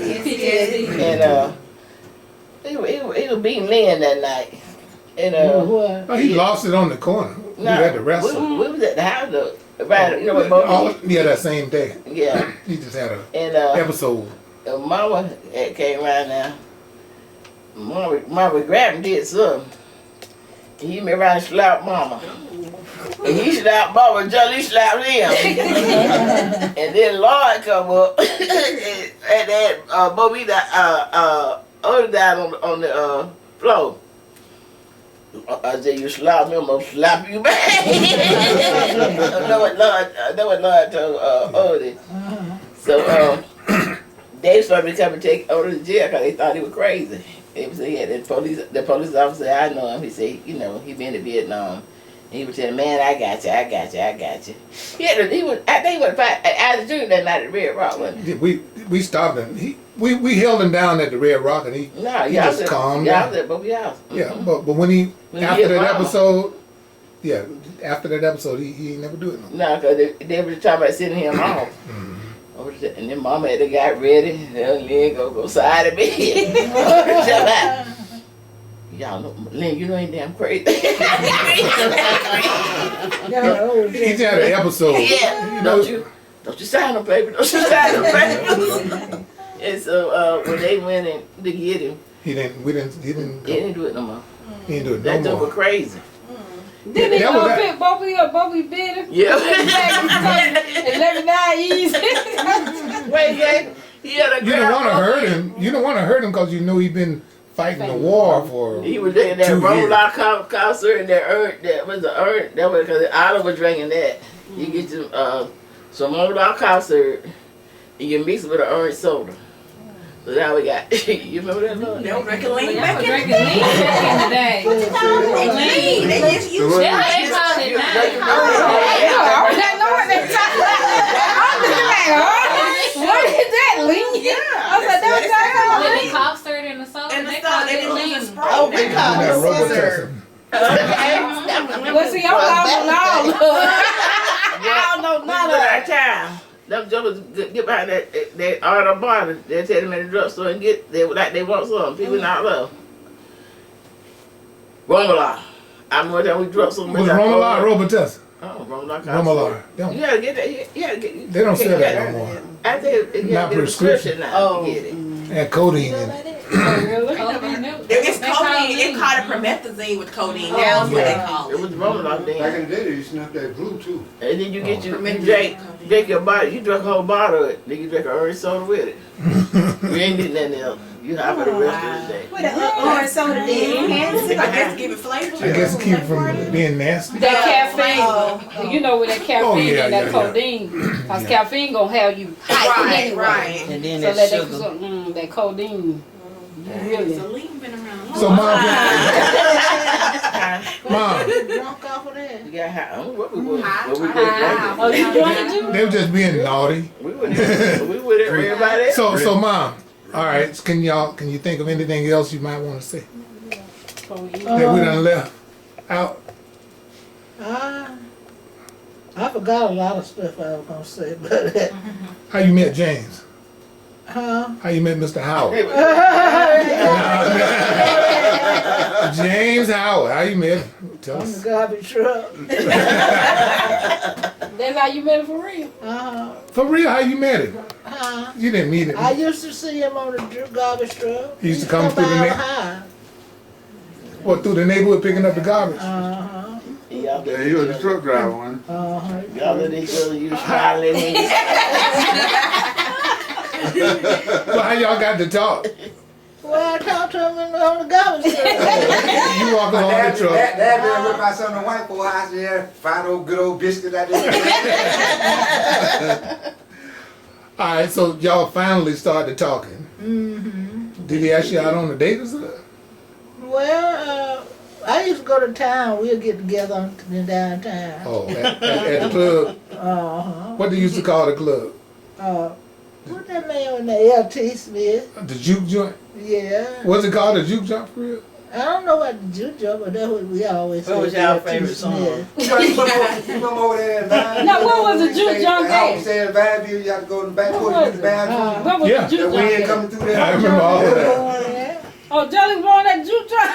he was beating Lynn that night. And Oh, he lost it on the corner. We had to wrestle. we was at the house though. Right, you know what Bubby? Yeah, that same day. Yeah. He just had a And episode. Mama had came around now. Mama grabbed and did something. He went around and slapped Mama. And he slapped Mama, Johnny slapped him. And then Lloyd come up and then Bobby other down on the floor. I said, you slap me, I'm gonna slap you back. That what Lloyd told Odie. So they started to come and take Odie to jail because they thought he was crazy. They said, yeah, the police officer, I know him. He said, you know, he been to Vietnam. And he was telling, man, I got you. I think he was out of June that night at Red Rock, wasn't he? We stopped him. We held him down at the Red Rock and he just calmed down. Y'all at Bobby house. Yeah, but when he after that episode, he ain't never do it no more. No, because they were talking about sending him off. And then Mama had to got ready. And Lynn go side of me. Y'all know, Lynn, you know ain't damn crazy. He just had an episode. Yeah, don't you sign them, baby. Don't you sign them, baby. And so when they went in to get him, he didn't do it no more. He didn't do it no that more. was crazy. Didn't he pick Bobby bit him? Yeah. 11 easy. Wait, he had a You don't want to hurt him. You don't want to hurt him because you know he's been fighting the war for. He was drinking that Roller concert and that urn. That was the urn. That was because Oliver was drinking that. You get some Roller concert and you mix it with an orange soda. So now we got. You remember that? Lord? They were drinking lean Back back in in the day. What you call it? Lean. They just used to. They call it now. I know what they talking about. I'm just like, what is that, lean? Yeah. I said, that was talking about When lean. the cough stirred in the soda, And the they salt, called they it didn't lean. use Sprite. Oh, they call That it rubber scissor. testing. Well, see, I'm lost and all. I don't know none of Our that. time. Them jokers get behind that auto bar. They tell them at the drugstore and get they want some. People not love. Romola. I remember that we drunk so much. Was Romola or Robitussin? Oh, Romola. Romola. You gotta get that. You gotta get. They don't sell that no more. I think you Not gotta get a prescription now. Oh. To get it. And codeine in it. It's codeine They called it promethazine with codeine. That's what they call It it. was Romaline then. Back in the day, they used to snuff that glue too. And then you get you drink your bottle, you drink a whole bottle of it, then you drink an orange soda with it. You ain't need nothing else. You have for the rest of the day. What the orange soda did? I guess give it flavor. I guess keep it from being nasty. That caffeine, you know, with that caffeine and that codeine, because caffeine gonna have you hyped anyway. Right. And then So that that, sugar. that codeine, really. Saline been around. So mom, Drunk off of that. You got high. I don't know what we were. Oh, you drank it too? they were just being naughty. We with everybody else. So mom, all right. Can you think of anything else you might want to say that we done left out? I forgot a lot of stuff I was gonna say, but How you met James? huh? How you met Mr. Howard? James Howard. How you met him? Tell On the us. garbage truck. That's how you met it for real? For real, how you met him? You didn't meet him. I used to see him on the garbage truck. He used to come through the by na- high. What, through the neighborhood picking up the garbage? Yeah, he was the truck driver, one. Y'all let each other, you smiling. Well, how y'all got to talk? Well, I talked to him on the garbage truck. You walking on the Dad truck. been with my son in the white boy house there, find old good old biscuits out there. All right, so y'all finally started talking. Mm-hmm. Did he ask you out on a date or something? Well, I used to go to town. We'll get together in downtown. Oh, at the club. What they used to call the club? What that man in the LT Smith? The juke joint? Yeah. Was it called the juke joint for real? I don't know about the juke joint, but that's what we always What was say, y'all LT favorite song? Smith. You come over there and Vine. No, what was the juke joint I there? stay in Vine View, you have to go in the back What porch was to the it? bathroom. What was Yeah. the juke The wind joint? coming through I there. remember all of that. Oh, Jelly was on that juke joint.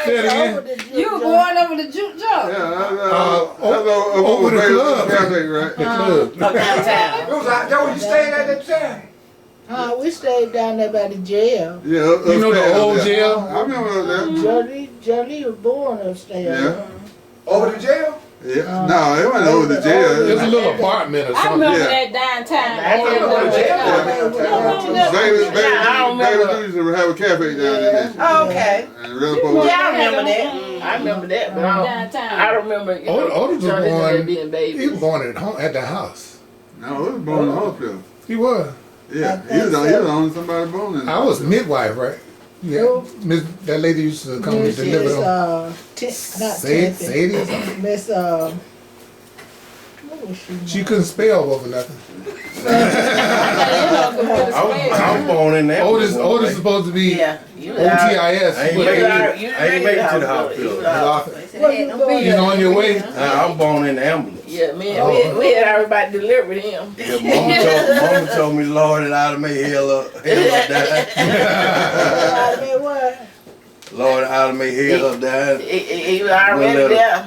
Say it again. You were going over the juke joint. Yeah, over the club. Cafe, right? The club. Oh, downtown. It was out there when you stayed at that time. We stayed down there by the jail. Yeah, You know the upstairs old there. jail? I remember that. Jolie was born upstairs. Yeah. Over the jail? Yeah. No, it wasn't over the It jail. was a little apartment or I something. remember Yeah. that downtown. I remember the jail. David used to have a cafe down there. Oh, okay. And real folks. Yeah, I remember that. I remember that, but I don't remember. You know, Otis was Johnny born. being baby. He was born at the house. No, it was born in the hospital. He was. Yeah, he was on somebody born in I was midwife, right? Yeah. That lady used to come and deliver them. Not Sadie Tiffany. or something. Miss, what was she? She couldn't spell over nothing. I was born in there. Otis is supposed to be Yeah, OTIS. I ain't But ain't make it to the hospital. he's on your way. I was born in the ambulance. Yeah, man, we had everybody delivered him. Yeah, mama told me, Lord, that I'd have made hell up die. Lord, I'd have made hell up die. He was already there.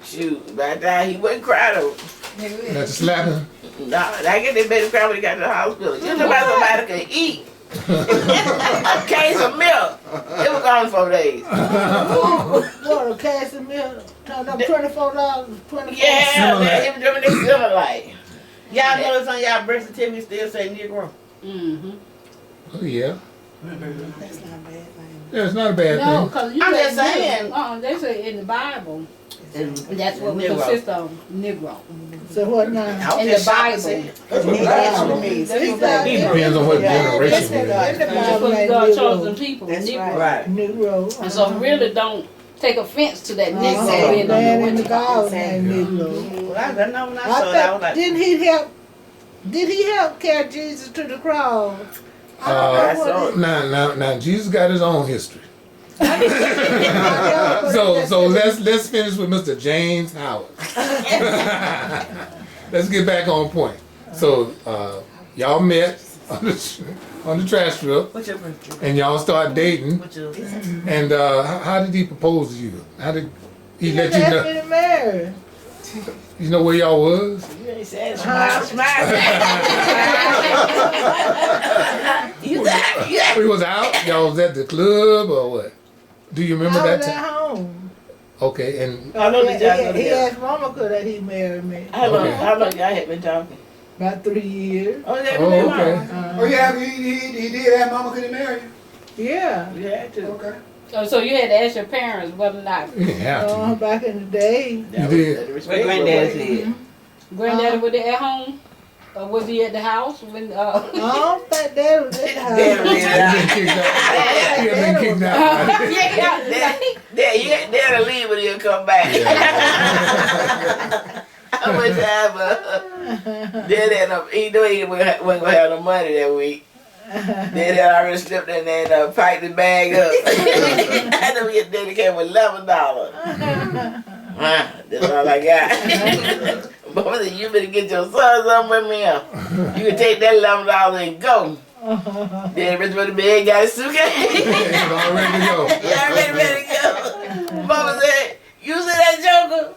Shoot, by the time he wasn't crying though. Had to slap him. No, I get that baby cry when he got to the hospital. You know about somebody could eat. A case of milk. It was gone 4 days. What, a case of milk? Turned up $24, $24. Yeah, man, he was doing this silver light. Y'all notice on y'all birth certificate still say Negro? Mm-hmm. Oh yeah. That's not a bad thing. Yeah, it's not a bad No, thing. because you I'm say just saying. they say in the Bible, that's what we Negro. consist of, Negro. So what now? In the Bible. That's what That's Bible what means. it means. Depends on what generation In you're in. the That's Bible what ain't God Negro. chosen people, That's Negro. Right. Negro. And so really don't take offense to that Negro Uh-huh. being Man on in the the way. Bible ain't Negro. Well, I know when I I saw it, I was thought, like, did he help carry Jesus to the cross? I don't know what he- Now Jesus got his own history. I know, but So let's finish with Mr. James Howard. Let's get back on point. So y'all met on the trash truck, what's your birthday? and y'all start dating. What's your And how did he propose to you? How did he let you asked know? me to marry. You know where y'all was? You ain't saying smile, smile. We was out. Y'all was at the club or what? Do you remember I that was at time? home. Okay, and How long did y'all go He together? asked Mama could he marry me. How long? Okay. How long y'all had been talking? About 3 years. Oh, they oh, been okay. Oh yeah, he did have mama could he marry you? Yeah. You had to. Okay. So you had to ask your parents whether or not You didn't have to. Back in the day. You did. What granddad said. Granddaddy was at home? Or was he at the house when I don't think Dad was at the house. Dad was You been kicked out. You been kicked out. Dad'll leave when he'll come back. How much time? Dad had no, he knew he wasn't gonna have no money that week. Dad had already slipped in there and packed the bag up. I know Daddy came with $11. That's all I got. Mama said, you better get your son something with me. You can take that $11 and go. Then Rich went to bed, got his suitcase. I'm all ready to go. Yeah, ready to go. Mama said, you see that joker?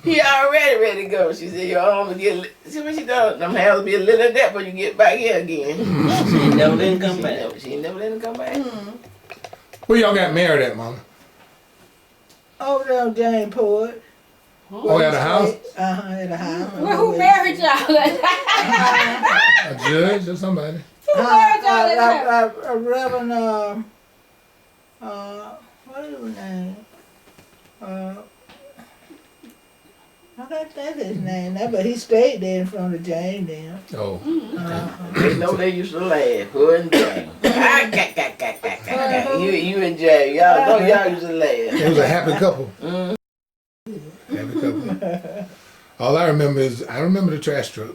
He already ready to go. She said, your arm will get see what she done? Them hands will be a little of that before you get back here again. She never let him come back. She never let him come back. Where y'all got married at, Mama? Over there on Jamesport. Oh, at a house? At a house. well, who married y'all? A judge or somebody? Who married y'all at that? A Reverend, what is his name? I can't think of his name now, but he stayed there in front of Jane then. Oh. They know they used to laugh. Her and Jane. You and Jane. Y'all know y'all used to laugh. It was a happy couple. Happy couple. All I remember is, I remember the trash truck.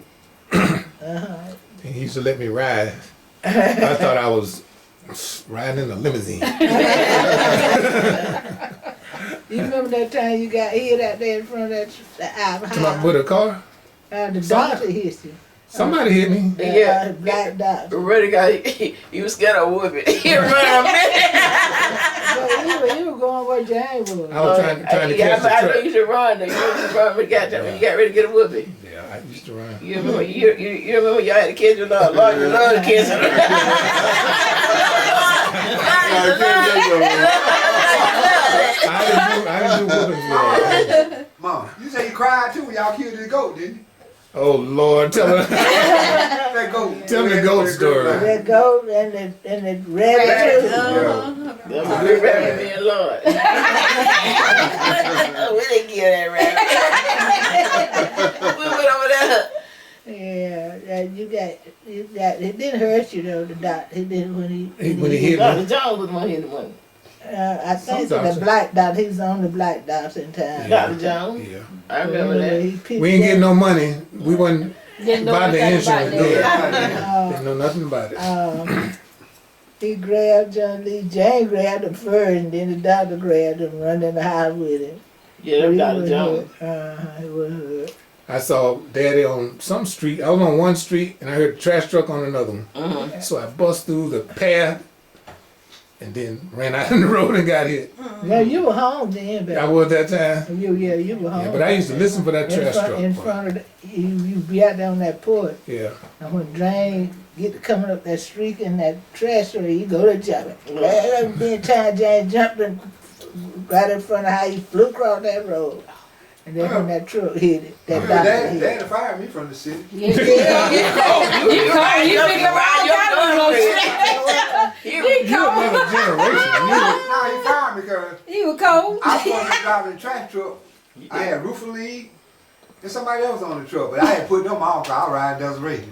And he used to let me ride. I thought I was riding in a limousine. You remember that time you got hit out there in front of that house? With a car? The doctor hit you. Somebody hit me. Yeah. Black doctor. Reddy got, he was scared of whooping. He ran a minute. You were going where Jane was. I was trying to catch the I know truck. you should run though. You used to run when you got ready to get a whooping. Yeah, I used to run. You remember y'all had to catch your love. Lord, you love to catch your I didn't do whoopings for y'all. Mom, you say you cried too when y'all killed the goat, didn't you? Oh Lord, tell her. That goat. Tell me the goat story. That goat and the rabbit too. That's a big rabbit being Lord. We didn't kill that rabbit. We went over there. Yeah, you got. It didn't hurt you though. The doctor, he did when he hit Dr. me. Jones was the one hit the one. I think Some the doctor. black doctor. He was on the black doctor in town. Yeah. Dr. Jones. Yeah. I remember that. We ain't getting no money. We wasn't Didn't know buying the nothing insurance. about Didn't that. know nothing about it. He grabbed John Lee. Jane grabbed him first, and then the doctor grabbed him, run in the house with him. Yeah, that was Dr. Jones. It was hurt. I saw Daddy on some street. I was on one street and I heard a trash truck on another one. So I bust through the path and then ran out in the road and got hit. Yeah, you were home then, baby. I was that time. You were home. Yeah, but I used to listen for that trash truck. In front of you be out there on that porch. Yeah. And when Jane get to coming up that street in that trash truck, you go to jump. Then time Jane jumped in, right in front of how he flew across that road. And then when that truck hit it, that doctor hit it. Dad fired me from the city. You been around your You another generation. No, he fired me because You were cold. I was going to drive the trash truck. I had roofer lead and somebody else on the truck, but I had put them on because I was riding Desiree.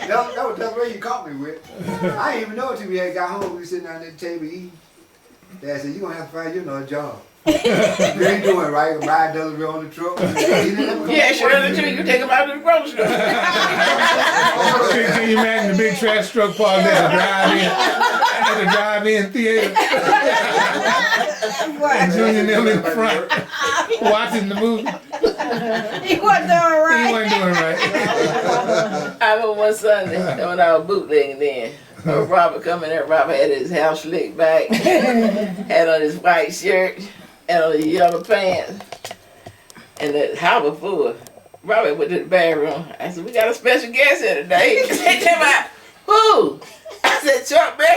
That was Desiree you caught me with. I didn't even know it till we had got home. We were sitting down at the table eating. Dad said, you're going to have to find you another job. You ain't doing right. Ride Desiree on the truck. Yeah, sure, the truth. You take him out to the grocery store. Can you imagine the big trash truck parked at the drive-in theater? And Junior and them in front watching the movie. He wasn't doing right. He wasn't doing right. I remember one Sunday when I was bootlegging then. Robert coming there. Robert had his hair slicked back, had on his white shirt, and on his yellow pants, and the house was full. Robert went to the bathroom. I said, "We got a special guest here today." They came out, who? I said, Chuck Berry.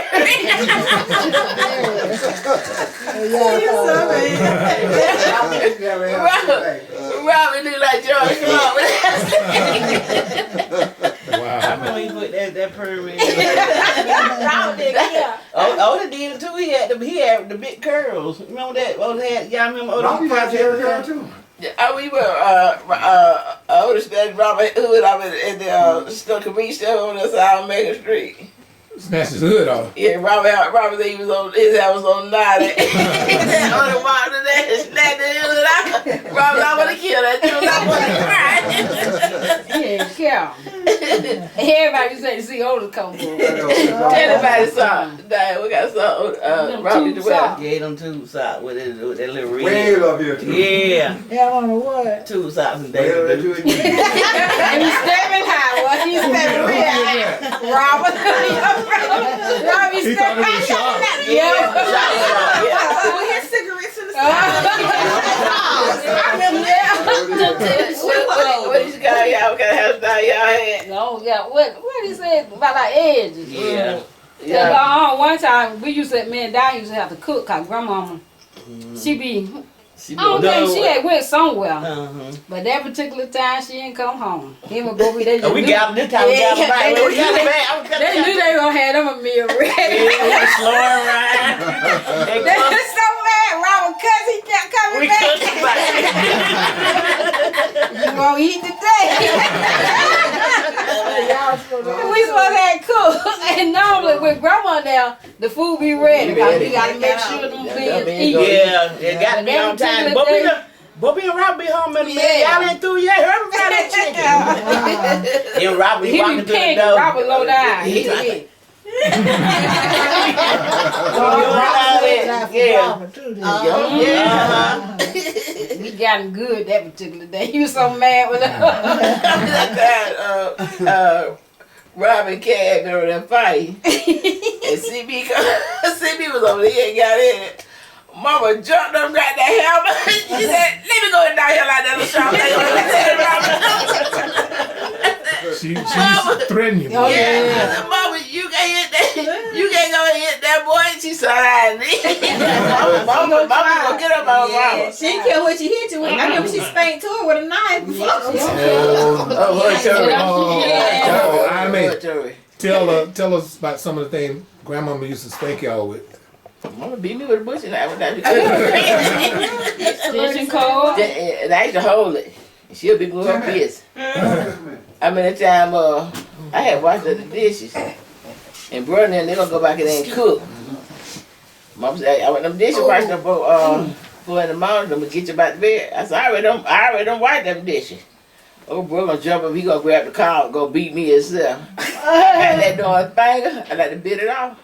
Robin look like George Floyd. I remember he put that perm in. Oda did it too. He had the big curls. Remember that? Oda had, y'all remember Oda? Robbie got Jerry curl too. We were Otis and Robert Hood over at the store convenience store on the side of Main Street. Snatched his hood off. Yeah, Robert said he was on his house was on 90. On the walk to that and snatched the hood out. Robert, I want to kill that dude. I want to cry. Yeah, everybody say to see Otis come from. Everybody saw. We got some Robert the well. Yeah, them two socks with that little red. Way up here too. Yeah. Yeah, on the what? Two socks and Way up David. there too. And he's stepping high. Well, he's stepping real high. Robert. Robbie He stepping thought it was sharp. Yeah. We had cigarettes in the side. I remember that. What you got? Y'all got a house down y'all had? Oh, yeah. What he said about our edges? Yeah. Yeah. One time we used to, me and Diane used to have to cook cause grandmama, she be, I don't think she had went somewhere. But that particular time she didn't come home. Him and Bobby, they just We knew. got this time. We got it back. We got it back. They knew they were gonna have them a meal ready. Yeah, slow around. They were so mad. Robert, cause he kept coming We back. cooked it back. You won't eat today. We supposed to have cook. And normally with grandma now, the food be ready. Cause we gotta make sure them things eat. Yeah, it got to be on time. Bobby and Rob be home in the minute. Y'all ain't through yet. Hurry about that chicken. And Rob be He walking be to the pink, door. Robert low down. He We got him good that particular day. He was so mad with us. Robin Cab over there fighting. And CB was over there, he ain't got in it. Mama jumped up, got that hammer. She said, let me go down here like that little shop. She used to threaten you. Yeah. I said, Mama, you can't hit that. You can't go hit that boy. She said, I need. Mama gonna get up on Mama. She didn't care what she hit you with. I remember she spanked her with a knife before. Tell us about some of the things Grandmama used to spank y'all with. Mama beat me with a bush and I would not be Extension cord. and I used to hold it. She'll be with her fist. I mean, that time I had washed the dishes. And brother and them, they gonna go back in there and cook. Mama said, I want them dishes washed up for in the morning, I'm gonna get you back to bed. I said, I already done washed them dishes. Oh, bro, gonna jump up, he gonna grab the car, go beat me himself. I had that darn finger, I like to bit it off.